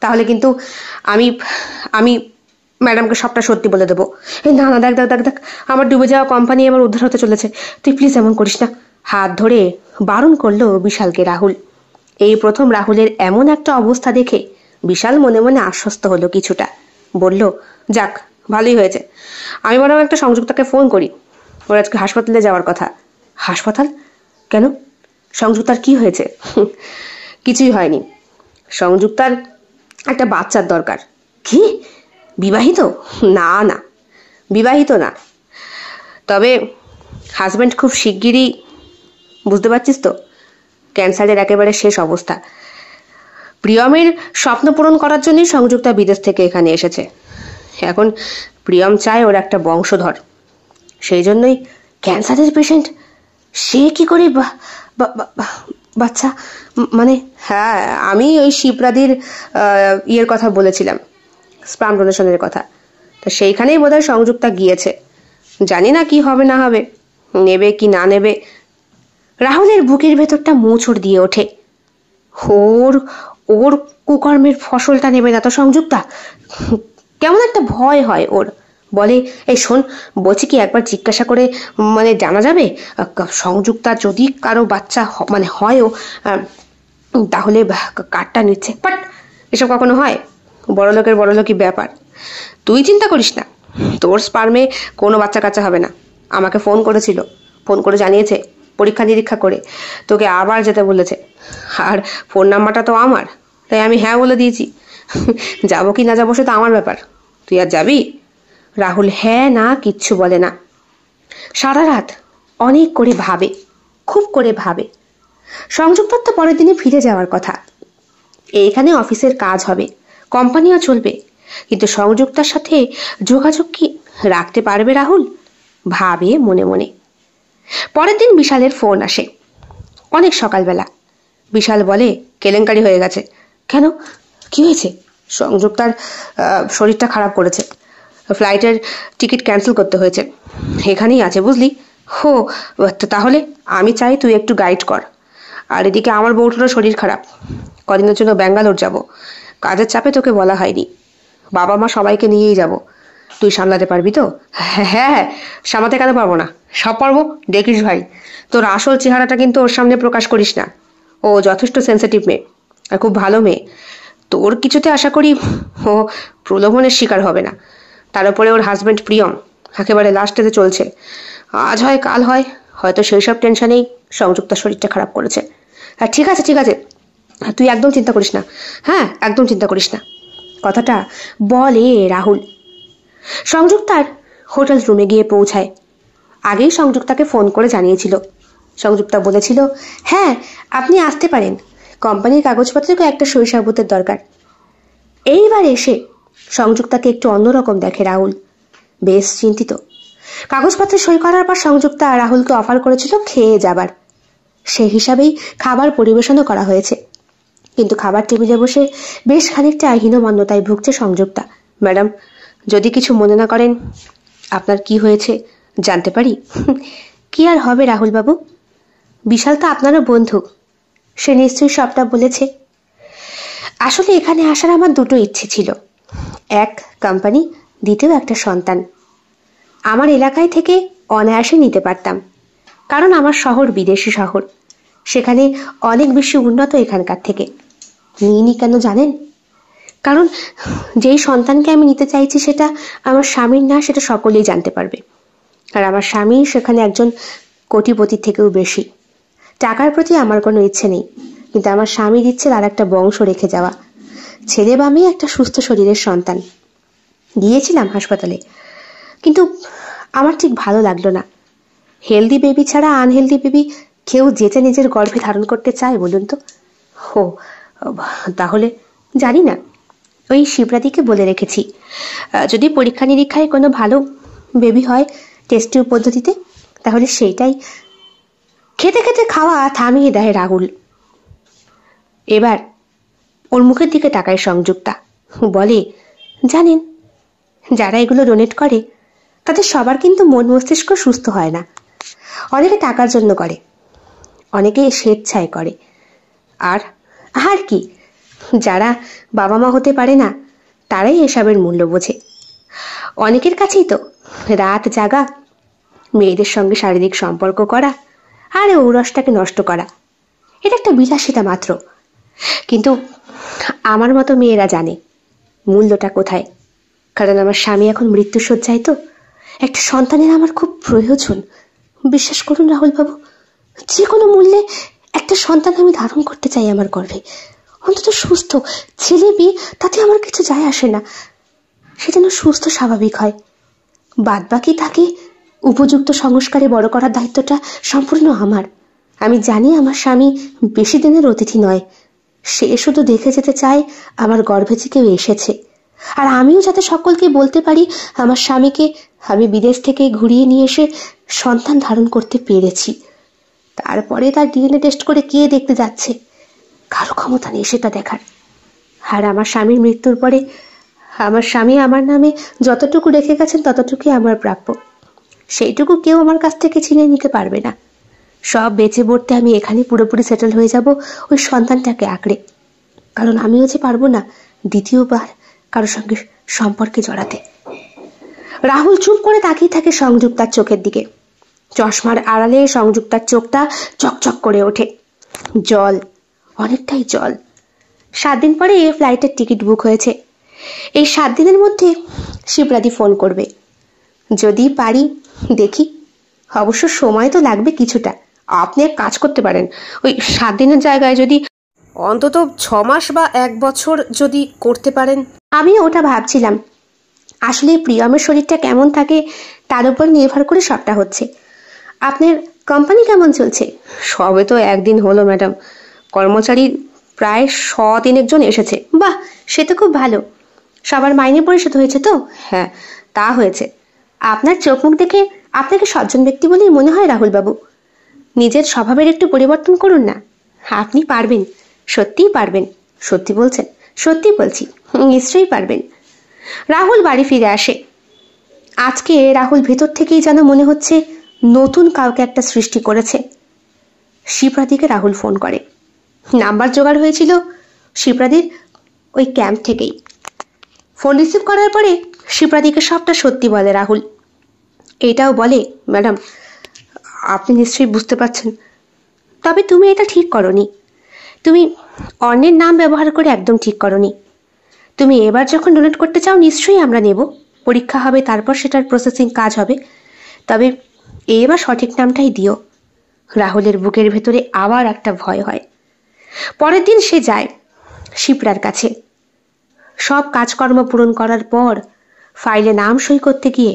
তাহলে কিন্তু আমি আমি ম্যাডামকে সবটা সত্যি বলে দেবো। এই না না, দেখ দেখ দেখ দেখ, আমার ডুবে যাওয়া কোম্পানি আবার উদ্ধার হতে চলেছে, তুই প্লিজ এমন করিস না। হাত ধরে বারণ করলো বিশালকে রাহুল। এই প্রথম রাহুলের এমন একটা অবস্থা দেখে বিশাল মনে মনে আশ্বস্ত হলো কিছুটা। বলল, যাক ভালোই হয়েছে, আমি বরং একটা সংযুক্তাকে ফোন করি, ওর আজকে হাসপাতালে যাওয়ার কথা। হাসপাতাল কেন? সংযুক্তার কি হয়েছে? কিছুই হয়নি, সংযুক্তার একটা বাচ্চার দরকার। কি, বিবাহিত? না না, বিবাহিত না, তবে হাজব্যান্ড খুব শিগগিরই, বুঝতে পারছিস তো, ক্যান্সারের একেবারে শেষ অবস্থা। প্রিয়মের স্বপ্ন পূরণ করার জন্যই সংযুক্তা বিদেশ থেকে এখানে এসেছে। এখন প্রিয়ম চায় ওর একটা বংশধর, সেই জন্যই। ক্যান্সারের পেশেন্ট, সে কি করে বাচ্চা? মানে হ্যাঁ, আমি ওই শিবরাদির ইয়ের কথা বলেছিলাম, স্পার্ম ডোনেশনের কথা, তো সেইখানেই বোধহয় সংযুক্তা গিয়েছে। জানি না কি হবে না হবে, নেবে কি না নেবে। রাহুলের বুকের ভেতরটা মোচড় দিয়ে ওঠে। ওর ওর কুকর্মের ফসলটা নেবে না তো সংযুক্তা? কেমন একটা ভয় হয় ওর। বলে, এই শোন, বলছি কি একবার জিজ্ঞাসা করে মানে জানা যাবে সংযুক্তা যদি কারো বাচ্চা মানে হয়ও, তাহলে কার্ডটা নিচ্ছে। বাট এসব কখনো হয়? বড়লোকের বড়লোকই ব্যাপার। তুই চিন্তা করিস না, তোর স্পার্মে কোনো বাচ্চা কাচ্চা হবে না। আমাকে ফোন করেছিল, ফোন করে জানিয়েছে, পরীক্ষা নিরীক্ষা করে তোকে আবার যেতে বলেছে। আর ফোন নাম্বারটা তো আমার, তাই আমি হ্যাঁ বলে দিয়েছি। যাবো কি না যাবো সে তো আমার ব্যাপার, তুই আর যাবি? রাহুল হ্যাঁ না কিচ্ছু বলে না। সারা রাত অনেক করে ভাবে, খুব করে ভাবে। সংযুক্তার তো পরের দিনে ফিরে যাওয়ার কথা, এইখানে অফিসের কাজ হবে, কোম্পানিও চলবে, কিন্তু সংযুক্তার সাথে যোগাযোগ কি রাখতে পারবে রাহুল? ভাবে মনে মনে। পরের দিন বিশালের ফোন আসে অনেক সকালবেলা। বিশাল বলে, কেলেঙ্কারি হয়ে গেছে। কেন, কি হয়েছে? সংযুক্তার শরীরটা খারাপ করেছে, ফ্লাইটের টিকিট ক্যান্সেল করতে হয়েছে, এখানেই আছে বুঝলি। হো, তাহলে আমি চাই তুই একটু গাইড কর। আর এদিকে আমার বউটারও শরীর খারাপ, কদিনের জন্য ব্যাঙ্গালোর যাব, কাজের চাপে তোকে বলা হয়নি, বাবা মা সবাইকে নিয়েই যাব, তুই সামলাতে পারবি তো? হ্যাঁ হ্যাঁ, সামলাতে কেন পারবো না, সব পারবো, দেখিস ভাই। তোর আসল চেহারাটা কিন্তু ওর সামনে প্রকাশ করিস না, ও যথেষ্ট সেন্সিটিভ মেয়ে আর খুব ভালো মেয়ে। তোর কিছুতে আশা করি ও প্রলোভনের শিকার হবে না। তার উপরে ওর হাজব্যান্ড প্রিয়ম একেবারে লাস্টেতে চলছে, আজ হয় কাল হয়, হয়তো সেই সব টেনশনেই সংযুক্তার শরীরটা খারাপ করেছে। হ্যাঁ ঠিক আছে ঠিক আছে, তুই একদম চিন্তা করিস না, হ্যাঁ একদম চিন্তা করিস না, কথাটা বলে রাহুল। সংযুক্তার হোটেল রুমে গিয়ে পৌঁছায়। আগেই সংযুক্তাকে ফোন করে জানিয়েছিল। সংযুক্তা বলেছিল, হ্যাঁ আপনি আসতে পারেন, কোম্পানির কাগজপত্রে একটা সই সাবুতের দরকার। এইবার এসে সংযুক্তাকে একটু অন্যরকম দেখে রাহুল, বেশ চিন্তিত। কাগজপত্রে সই করার পর সংযুক্তা রাহুলকে অফার করেছিল খেয়ে যাবার, সেই হিসাবেই খাবার পরিবেশনও করা হয়েছে। কিন্তু খাবার টেবিলে বসে বেশ খানিকটা হীনমন্যতায় ভুগছে সংযুক্তা। ম্যাডাম, যদি কিছু মনে না করেন, আপনার কি হয়েছে জানতে পারি? কি আর হবে রাহুল বাবু, বিশাল তো আপনারও বন্ধু, সে নিশ্চয়ই সবটা বলেছে। আসলে এখানে আসার আমার দুটো ইচ্ছে ছিল, এক কোম্পানি, দ্বিতীয় একটা সন্তান। আমার এলাকায় থেকে অনায়াসে নিতে পারতাম, কারণ আমার শহর বিদেশি শহর, সেখানে অনেক বেশি উন্নত এখানকার থেকে। নিইনি কেন জানেন? কারণ যেই সন্তানকে আমি নিতে চাইছি সেটা আমার স্বামীর না, সেটা সকলেই জানতে পারবে। আর আমার স্বামী সেখানে একজন কোটিপতির থেকেও বেশি। টাকার প্রতি আমার কোনো ইচ্ছে নেই, কিন্তু আমার স্বামীর ইচ্ছে তার একটা বংশ রেখে যাওয়া, ছেলে বা মেয়ে, একটা সুস্থ শরীরের সন্তান। গিয়েছিলাম হাসপাতালে, কিন্তু আমার ঠিক ভালো লাগলো না। হেলদি বেবি ছাড়া আনহেলদি বেবি কেউ যেতে নিজের গর্ভে ধারণ করতে চায় বলুন তো? ও তাহলে জানি না, ওই শিবরাদিকে বলে রেখেছি, যদি পরীক্ষা নিরীক্ষায় কোনো ভালো বেবি হয় টেস্ট টিউব পদ্ধতিতে, তাহলে সেইটাই। খেতে খেতে খাওয়া থামিয়ে দেয় রাহুল। এবার ওর মুখের দিকে তাকায় সংযুক্তা, বলে, জানেন, যারা এগুলো ডোনেট করে তাদের সবার কিন্তু মন মস্তিষ্ক সুস্থ হয় না। অনেকে টাকার জন্য করে, অনেকে স্বেচ্ছায় করে, আর আর কি, যারা বাবা মা হতে পারে না তারাই এসবের মূল্য বোঝে। অনেকের কাছেই তো রাত জাগা, মেয়েদের সঙ্গে শারীরিক সম্পর্ক করা আর ঔরসটাকে নষ্ট করা এটা একটা বিলাসিতা মাত্র। কিন্তু আমার মতো মেয়েরা জানে মূল্যটা কোথায়। কারণ আমার স্বামী এখন মৃত্যুশয্যায়, তো একটা সন্তানের আমার খুব প্রয়োজন। বিশ্বাস করুন রাহুলবাবু, যে কোনো মূল্যে একটা সন্তান আমি ধারণ করতে চাই আমার গর্ভে। অন্তত সুস্থ, ছেলে মেয়ে তাতে আমার কিছু যায় আসে না, সে যেন সুস্থ স্বাভাবিক হয়। বাদ বাকি তাকে উপযুক্ত সংস্কারে বড় করার দায়িত্বটা সম্পূর্ণ আমার। আমি জানি আমার স্বামী বেশি দিনের অতিথি নয়, সে শুধু দেখে যেতে চায় আমার গর্ভে যে কেউ এসেছে। আর আমিও যাতে সকলকে বলতে পারি আমার স্বামীকে আমি বিদেশ থেকে ঘুরিয়ে নিয়ে এসে সন্তান ধারণ করতে পেরেছি। তারপরে তার ডিএনএ টেস্ট করে কে দেখতে যাচ্ছে, কারো ক্ষমতা নেই সেটা দেখার। আর আমার স্বামীর মৃত্যুর পরে আমার স্বামী আমার নামে যতটুকু রেখে গেছেন ততটুকুই আমার প্রাপ্য। সেইটুকু কেউ আমার কাছ থেকে ছিনিয়ে নিতে পারবে না। সব বেঁচে পড়তে আমি এখানে পুরোপুরি সেটেল হয়ে যাব ওই সন্তানটাকে আঁকড়ে। কারণ আমিও যে পারবো না দ্বিতীয়বার কারোর সঙ্গে সম্পর্কে জড়াতে। রাহুল চুপ করে তাকিয়ে থাকে সংযুক্তার চোখের দিকে। চশমার আড়ালে সংযুক্তার চোখটা চকচক করে ওঠে। জল, অনেকটাই জল। 7 দিন পরে ফ্লাইটের টিকিট বুক হয়েছে। এই 7 দিনের মধ্যে শিবরাদি ফোন করবে। যদি পারি দেখি, অবশ্য সময় তো লাগবে কিছুটা। আপনি এক কাজ করতে পারেন, ওই 7 দিনের জায়গায় যদি অন্তত 6 মাস বা 1 বছর যদি করতে পারেন। আমি ওটা ভাবছিলাম। আসলে প্রিয়মের শরীরটা কেমন থাকে তার উপর নির্ভর করে সবটা হচ্ছে। আপনার কোম্পানি কেমন চলছে? সবে তো 1 দিন হলো ম্যাডাম, কর্মচারী প্রায় 100-3 জন এসেছে। বাহ, সে তো খুব ভালো। সবার মাইনে পরিশোধ হয়েছে তো? হ্যাঁ, তা হয়েছে। আপনার চোখ মুখ দেখে আপনাকে সজ্জন ব্যক্তি বলেই মনে হয় রাহুলবাবু। নিজের স্বভাবের একটু পরিবর্তন করুন না, আপনি পারবেন, সত্যিই পারবেন। সত্যি বলছেন? সত্যি বলছি, নিশ্চয়ই পারবেন। রাহুল বাড়ি ফিরে আসে। আজকে রাহুল ভেতর থেকেই যেন মনে হচ্ছে নতুন কাউকে একটা সৃষ্টি করেছে। শিবরাদিকে রাহুল ফোন করে। নাম্বার জোগাড় হয়েছিল শিবরাদির ওই ক্যাম্প থেকেই। ফোন রিসিভ করার পরে শিবরাদিকে সবটা সত্যি বলে রাহুল। এটাও বলে, ম্যাডাম আপনি নিশ্চয়ই বুঝতে পারছেন, তবে তুমি এটা ঠিক করনি। তুমি অন্যের নাম ব্যবহার করে একদম ঠিক করনি। তুমি এবার যখন ডোনেট করতে চাও নিশ্চয়ই আমরা নেব, পরীক্ষা হবে, তারপর সেটার প্রসেসিং কাজ হবে। তবে এবার সঠিক নামটাই দিও। রাহুলের বুকের ভেতরে আবার একটা ভয় হয়। পরের দিন সে যায় শিপ্রার কাছে। সব কাজকর্ম পূরণ করার পর ফাইলে নাম সই করতে গিয়ে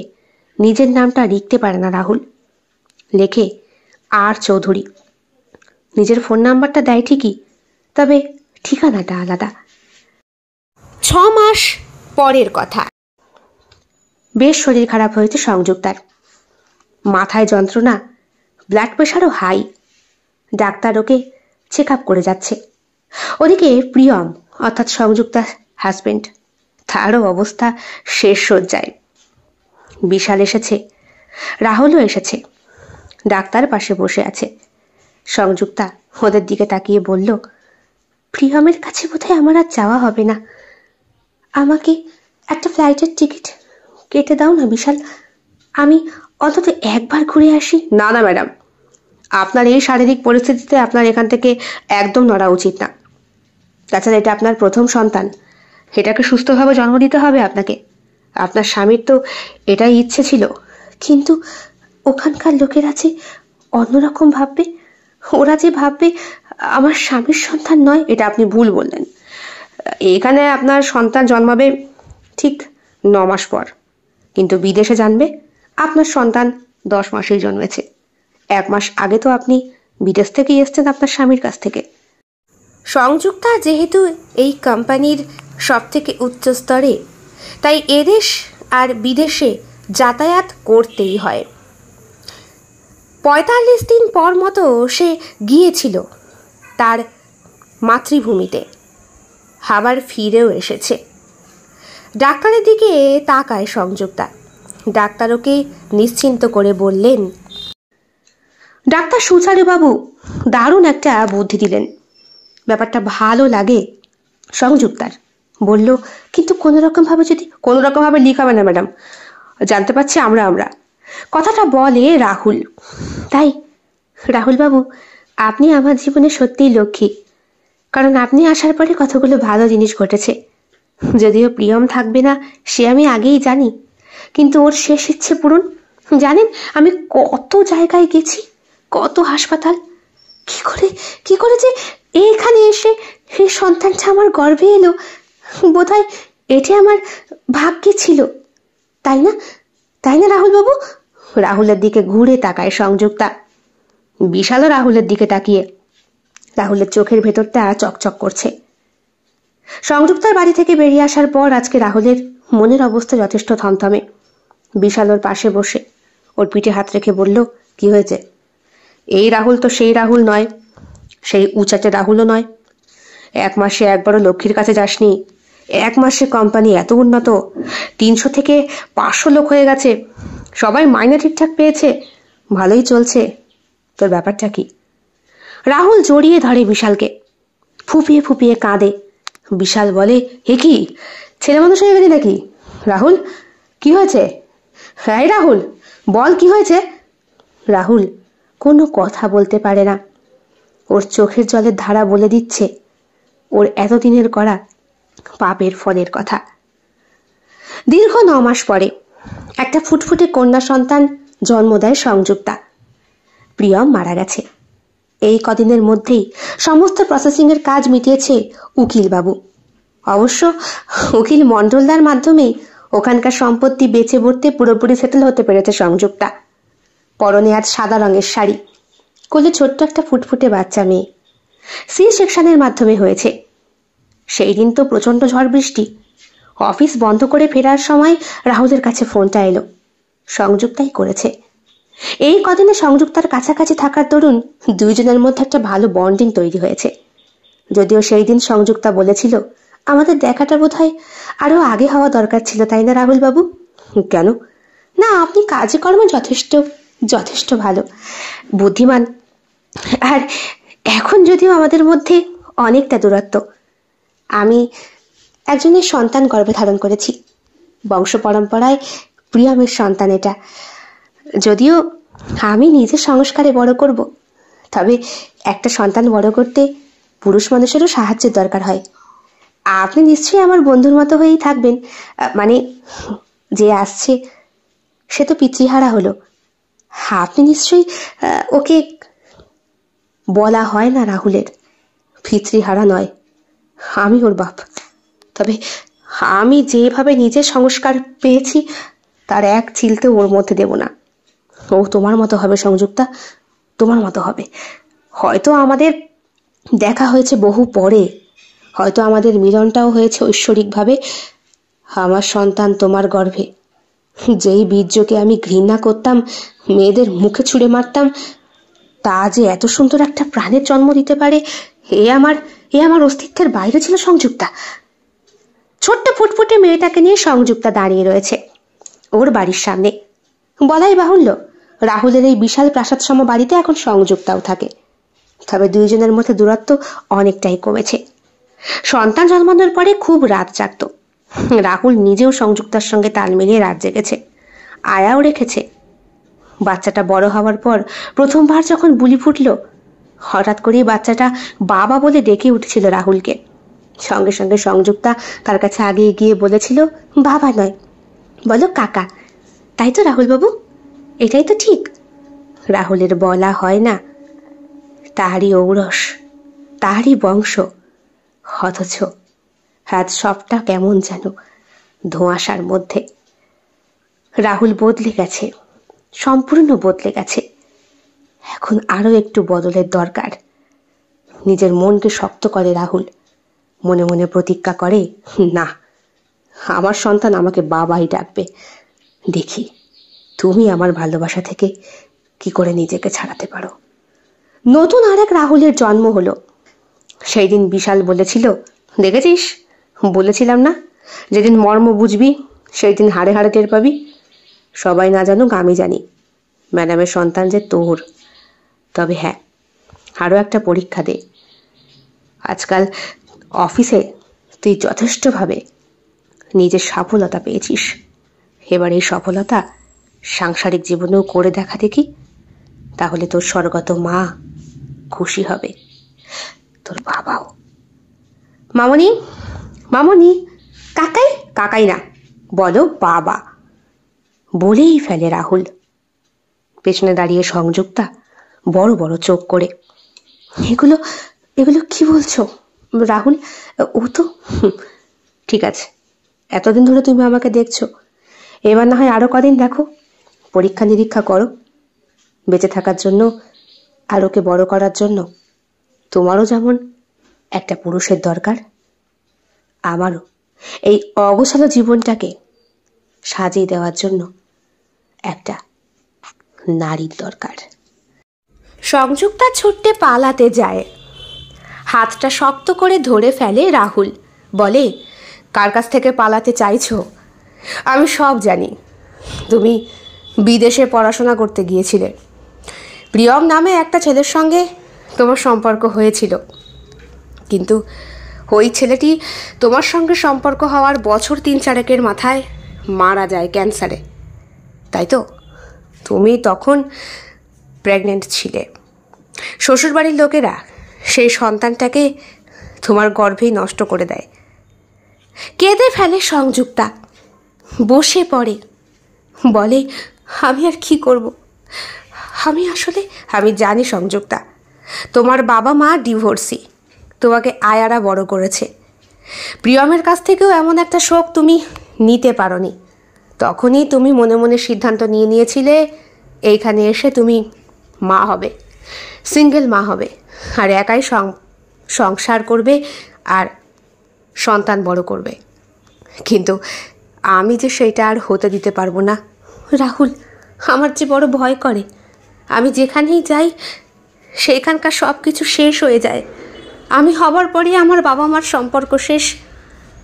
নিজের নামটা লিখতে পারে না রাহুল। লেখে আর চৌধুরী। নিজের ফোন নাম্বারটা দেয় ঠিকই, তবে ঠিকানাটা আলাদা। 6 মাস পরের কথা। বেশ শরীর খারাপ হয়েছে সংযুক্তার। মাথায় যন্ত্রণা, ব্লাড প্রেশারও হাই। ডাক্তার ওকে চেক আপ করে যাচ্ছে। ওদিকে প্রিয়ম অর্থাৎ সংযুক্তার হাজবেন্ড, তারও অবস্থা শেষ শয্যায়। বিশাল এসেছে, রাহুলও এসেছে। ডাক্তার পাশে বসে আছে। সংযুক্তা ওদের দিকে তাকিয়ে বলল, প্রিয়মের কাছে বোধহয় আমার আর যাওয়া হবে না। আমাকে একটা ফ্লাইটের টিকিট কেটে দাও না বিশাল, আমি অন্তত একবার ঘুরে আসি। না না ম্যাডাম, আপনার এই শারীরিক পরিস্থিতিতে আপনার এখান থেকে একদম নড়া উচিত না। তাছাড়া এটা আপনার প্রথম সন্তান, এটাকে সুস্থভাবে জন্ম দিতে হবে আপনাকে। আপনার স্বামীর তো এটাই ইচ্ছে ছিল। কিন্তু ওখানকার লোকেরা যে অন্যরকম ভাববে। ওরা যে ভাববে আমার স্বামীর সন্তান নয়। এটা আপনি ভুল বললেন। এখানে আপনার সন্তান জন্মাবে ঠিক 9 মাস পর, কিন্তু বিদেশে জানবে আপনার সন্তান 10 মাসেই জন্মেছে। 1 মাস আগে তো আপনি বিদেশ থেকেই এসছেন আপনার স্বামীর কাছ থেকে। সংযুক্তা যেহেতু এই কোম্পানির সব থেকে উচ্চ স্তরে, তাই এদেশ আর বিদেশে যাতায়াত করতেই হয়। 45 দিন পর মতো সে গিয়েছিল তার মাতৃভূমিতে, আবার ফিরেও এসেছে। ডাক্তারের দিকে তাকায় সংযুক্তা। ডাক্তার ওকে নিশ্চিন্ত করে বললেন, ডাক্তার সুচারুবাবু দারুণ একটা বুদ্ধি দিলেন। ব্যাপারটা ভালো লাগে সংযুক্তার। বলল, কিন্তু কোনো রকমভাবে লিক হবে না ম্যাডাম, জানতে পারছি আমরা। কথাটা বলে রাহুল। তাই রাহুলবাবু, আপনি আমার জীবনে সত্যিই লক্ষ্মী, কারণ আপনি আসার পরে কতগুলো ভালো জিনিস ঘটেছে। যদিও প্রিয়ম থাকবে না সে আমি আগেই জানি, কিন্তু ওর শেষ ইচ্ছে পূরণ। জানেন আমি কত জায়গায় গেছি, কত হাসপাতাল, কি করে যে এখানে এসে এই সন্তানটা আমার গর্ভে এলো। বোধহয় এটি আমার ভাগ্যে ছিল, তাই না রাহুলবাবু? রাহুলের দিকে ঘুরে তাকায় সংযুক্তা। বিশালও রাহুলের দিকে তাকিয়ে। রাহুলের চোখের ভেতরটা চকচক করছে। সংযুক্তার বাড়ি থেকে বেরিয়ে আসার পর আজকে রাহুলের মনের অবস্থা যথেষ্ট থমথমে। বিশাল ওর পাশে বসে ওর পিঠে হাত রেখে বলল, কি হয়েছে? এই রাহুল তো সেই রাহুল নয়, সেই উঁচাটে রাহুলও নয়। 1 মাসে একবারও লক্ষ্মীর কাছে যাসনি। 1 মাসে কোম্পানি এত উন্নত, 300 থেকে 500 লোক হয়ে গেছে, সবাই মাইনে ঠিকঠাক পেয়েছে, ভালোই চলছে। তোর ব্যাপারটা কি? রাহুল জড়িয়ে ধরে বিশালকে, ফুপিয়ে ফুপিয়ে কাঁদে। বিশাল বলে, হে কি, ছেলে মানুষ হয়ে গেলি নাকি? রাহুল কি হয়েছে? হ্যাঁ রাহুল বল, কি হয়েছে? রাহুল কোনো কথা বলতে পারে না। ওর চোখের জলের ধারা বলে দিচ্ছে ওর এতদিনের করা পাপের ফলের কথা। দীর্ঘ 9 মাস পরে একটা ফুটফুটে কন্যা সন্তান জন্ম দেয় সংযুক্তা। প্রিয়ম মারা গেছে। এই কদিনের মধ্যেই সমস্ত প্রসেসিংয়ের কাজ মিটিয়েছে উকিল বাবু। অবশ্য উকিল মণ্ডলদার মাধ্যমে ওখানকার সম্পত্তি বেচে বর্তে পুরোপুরি সেটেল হতে পেরেছে সংযুক্তা। পরনে আজ সাদা রঙের শাড়ি, কোলে ছোট্ট একটা ফুটফুটে বাচ্চা মেয়ে। সি সেকশনের মাধ্যমে হয়েছে। সেই দিন তো প্রচণ্ড ঝড় বৃষ্টি। অফিস বন্ধ করে ফেরার সময় রাহুলের কাছে ফোনটা এলো। সংযুক্তাই করেছে। এই কদিনে সংযুক্তার কাছাকাছি থাকার দরুন দুইজনের মধ্যে একটা ভালো বন্ডিং তৈরি হয়েছে। যদিও সেই দিন সংযুক্তা বলেছিল, আমাদের দেখাটা বোধহয় আরো আগে হওয়া দরকার ছিল, তাই না রাহুল বাবু? কেন? না, আপনি কাজে কর্মে যথেষ্ট ভালো, বুদ্ধিমান। আর এখন যদিও আমাদের মধ্যে অনেকটা দূরত্ব। আমি একজনের সন্তান গর্ভে ধারণ করেছি, বংশ পরম্পরায় প্রিয়মের সন্তান এটা। যদিও আমি নিজের সংস্কারে বড় করব, তবে একটা সন্তান বড় করতে পুরুষ মানুষেরও সাহায্যের দরকার হয়। আপনি নিশ্চয়ই আমার বন্ধুর মতো হয়েই থাকবেন। মানে যে আসছে সে তো পিতৃহারা হলো, আপনি নিশ্চয়ই ওকে। বলা হয় না রাহুলের পিতৃহারা নয়, আমি ওর বাপ। তবে আমি যেভাবে নিজের সংস্কার পেয়েছি তার এক চিলতে ওর মধ্যে দেব না। ও তোমার মতো হবে সংযুক্তা, তোমার মতো হবে। হয়তো আমাদের দেখা হয়েছে বহু পরে, হয়তো আমাদের মিলনটাও হয়েছে ঐশ্বরিকভাবে। আমার সন্তান তোমার গর্ভে, যেই বীর্যকে আমি ঘৃণা করতাম, মেয়েদের মুখে ছুঁড়ে মারতাম, তা যে এত সুন্দর একটা প্রাণের জন্ম দিতে পারে, এ আমার অস্তিত্বের বাইরে ছিল সংযুক্তা। ছোট্ট ফুটফুটে মেয়েটাকে নিয়ে সংযুক্তা দাঁড়িয়ে রয়েছে ওর বাড়ির সামনে। বলাই বাহুল্য, রাহুলের এই বিশাল প্রাসাদ সম বাড়িতে এখন সংযুক্তাও থাকে। তবে দুইজনের মধ্যে দূরত্ব অনেকটাই কমেছে। সন্তান জন্মানোর পরে খুব রাত জাগত। রাহুল নিজেও সংযুক্তার সঙ্গে তাল মিলিয়ে রাত জেগেছে, আয়াও রেখেছে। বাচ্চাটা বড় হওয়ার পর প্রথমবার যখন বুলি ফুটল, হঠাৎ করেই বাচ্চাটা বাবা বলে ডেকে উঠেছিল রাহুলকে। সঙ্গে সঙ্গে সংযুক্তা তার কাছে আগে গিয়ে বলেছিল, বাবা নয়, বলো কাকা। তাই তো রাহুল বাবু, এটাই তো ঠিক। রাহুলের বলা হয় না, তারই ঔরস, তারই বংশ, অথচ আজ সবটা কেমন যেন ধোঁয়াশার মধ্যে। রাহুল বদলে গেছে, সম্পূর্ণ বদলে গেছে। এখন আরো একটু বদলের দরকার। নিজের মনকে শক্ত করে রাহুল, মনে মনে প্রতিজ্ঞা করে, না, আমার সন্তান আমাকে বাবাই ডাকবে। দেখি তুমি আমার ভালোবাসা থেকে কি করে নিজেকে ছাড়াতে পারো। নতুন আরেক রাহুলের জন্ম হলো। সেই দিন বিশাল বলেছিল, দেখেছিস, বলেছিলাম না যেদিন মর্ম বুঝবি সেই দিন হাড়ে হাড়ে টের পাবি। সবাই না জানুক, আমি জানি ম্যাডামের সন্তান যে তোর। তবে হ্যাঁ, আরও একটা পরীক্ষা দে। আজকাল অফিসে তুই যথেষ্টভাবে নিজের সফলতা পেয়েছিস, এবার এই সফলতা সাংসারিক জীবনেও করে দেখা দেখি, তাহলে তোর স্বর্গত মা খুশি হবে, তোর বাবাও। মামনি, মামনি, কাকাই। কাকাই না, বলো বাবা, বলেই ফেলে রাহুল। পেছনে দাঁড়িয়ে সংযুক্তা বড় বড় চোখ করে। এগুলো এগুলো কি বলছো রাহুল? ও তো ঠিক আছে, এতদিন ধরে তুমি আমাকে দেখছো, এবার না হয় আরো কদিন দেখো, পরীক্ষা নিরীক্ষা করো। বেঁচে থাকার জন্য আর ওকে বড় করার জন্য তোমারও যেমন একটা পুরুষের দরকার, আমারও এই অগোছালো জীবনটাকে সাজিয়ে দেওয়ার জন্য একটা নারীর দরকার। সংযুক্তা ছুটতে পালাতে যায়, হাতটা শক্ত করে ধরে ফেলে রাহুল। বলে, কার কাছ থেকে পালাতে চাইছো? আমি সব জানি। তুমি বিদেশে পড়াশোনা করতে গিয়েছিলে, প্রিয়ম নামে একটা ছেলের সঙ্গে তোমার সম্পর্ক হয়েছিল, কিন্তু ওই ছেলেটি তোমার সঙ্গে সম্পর্ক হওয়ার বছর 3-4 মাথায় মারা যায় ক্যান্সারে, তাই তো? তুমি তখন প্রেগনেন্ট ছিলে। শ্বশুরবাড়ির লোকেরা সেই সন্তানটাকে তোমার গর্ভেই নষ্ট করে দেয়। কেঁদে ফেলে সংযুক্তা, বসে পড়ে, বলে, আমি আর কি করব? আমি জানি সংযুক্তা, তোমার বাবা মা ডিভোর্সি, তোমাকে আয়ারা বড় করেছে। প্রিয়মের কাছ থেকেও এমন একটা শোক তুমি নিতে পারোনি। তখনই তুমি মনে মনে সিদ্ধান্ত নিয়েছিলে এইখানে এসে তুমি মা হবে, সিঙ্গেল মা হবে, আর একাই সংসার করবে আর সন্তান বড় করবে। কিন্তু আমি যে সেটা আর হতে দিতে পারবো না রাহুল। আমার যে বড় ভয় করে, আমি যেখানেই যাই সেইখানকার সব কিছু শেষ হয়ে যায়। আমি হবার পরে আমার বাবা মার সম্পর্ক শেষ।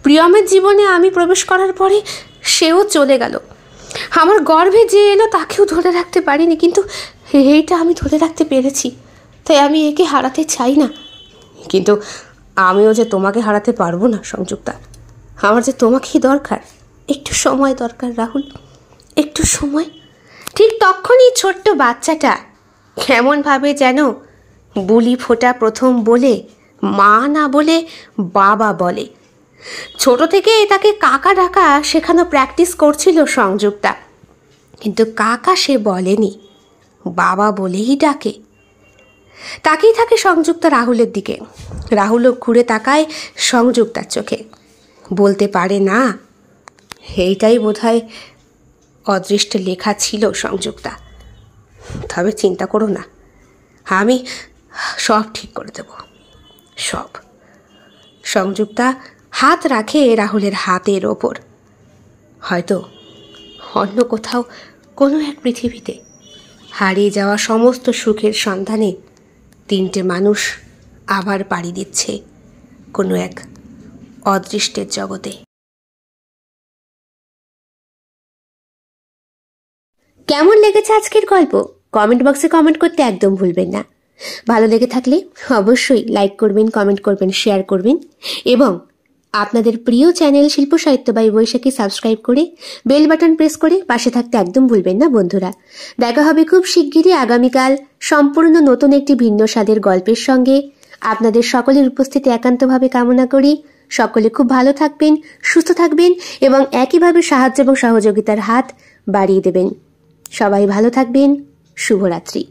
প্রিয়মের জীবনে আমি প্রবেশ করার পরে সেও চলে গেল। আমার গর্ভে যে এলো তাকেও ধরে রাখতে পারিনি, কিন্তু এইটা আমি ধরে রাখতে পেরেছি, তাই আমি একে হারাতে চাই না। কিন্তু আমিও যে তোমাকে হারাতে পারবো না সংযুক্তা, আমার যে তোমাকেই দরকার। একটু সময় দরকার রাহুল, একটু সময়। ঠিক তখনই ছোট্ট বাচ্চাটা কেমনভাবে যেন বুলি ফোটা প্রথম বলে মা না বলে বাবা বলে। ছোট থেকে তাকে কাকা ডাকা শেখানো প্র্যাকটিস করছিল সংযুক্তা, কিন্তু কাকা সে বলেনি, বাবা বলেই ডাকে। তাকিয়ে থাকে সংযুক্তা রাহুলের দিকে। রাহুলও ঘুরে তাকায় সংযুক্তার চোখে, বলতে পারে না, এইটাই বোধহয় অদৃষ্টে লেখা ছিল সংযুক্তা। তবে চিন্তা করো না, আমি সব ঠিক করে দেব, সব। সংযুক্তা হাত রাখে রাহুলের হাতের ওপর। হয়তো অন্য কোথাও কোনো এক পৃথিবীতে হারিয়ে যাওয়া সমস্ত সুখের সন্ধানে 3টে মানুষ আবার পাড়ি দিচ্ছে কোনো এক অদৃষ্টের জগতে। কেমন লেগেছে আজকের গল্প? কমেন্ট বক্সে কমেন্ট করতে একদম ভুলবেন না। ভালো লেগে থাকলে অবশ্যই লাইক করবেন, কমেন্ট করবেন, শেয়ার করবেন এবং আপনাদের প্রিয় চ্যানেল শিল্প সাহিত্য বাই বৈশাখী সাবস্ক্রাইব করে বেল বাটন প্রেস করে পাশে থাকতে একদম ভুলবেন না বন্ধুরা। দেখা হবে খুব শিগগিরই আগামীকাল সম্পূর্ণ নতুন একটি ভিন্ন স্বাদের গল্পের সঙ্গে। আপনাদের সকলের উপস্থিতি একান্তভাবে কামনা করি। সকলে খুব ভালো থাকবেন, সুস্থ থাকবেন এবং একইভাবে সাহায্য এবং সহযোগিতার হাত বাড়িয়ে দেবেন। সবাই ভালো থাকবেন। শুভরাত্রি।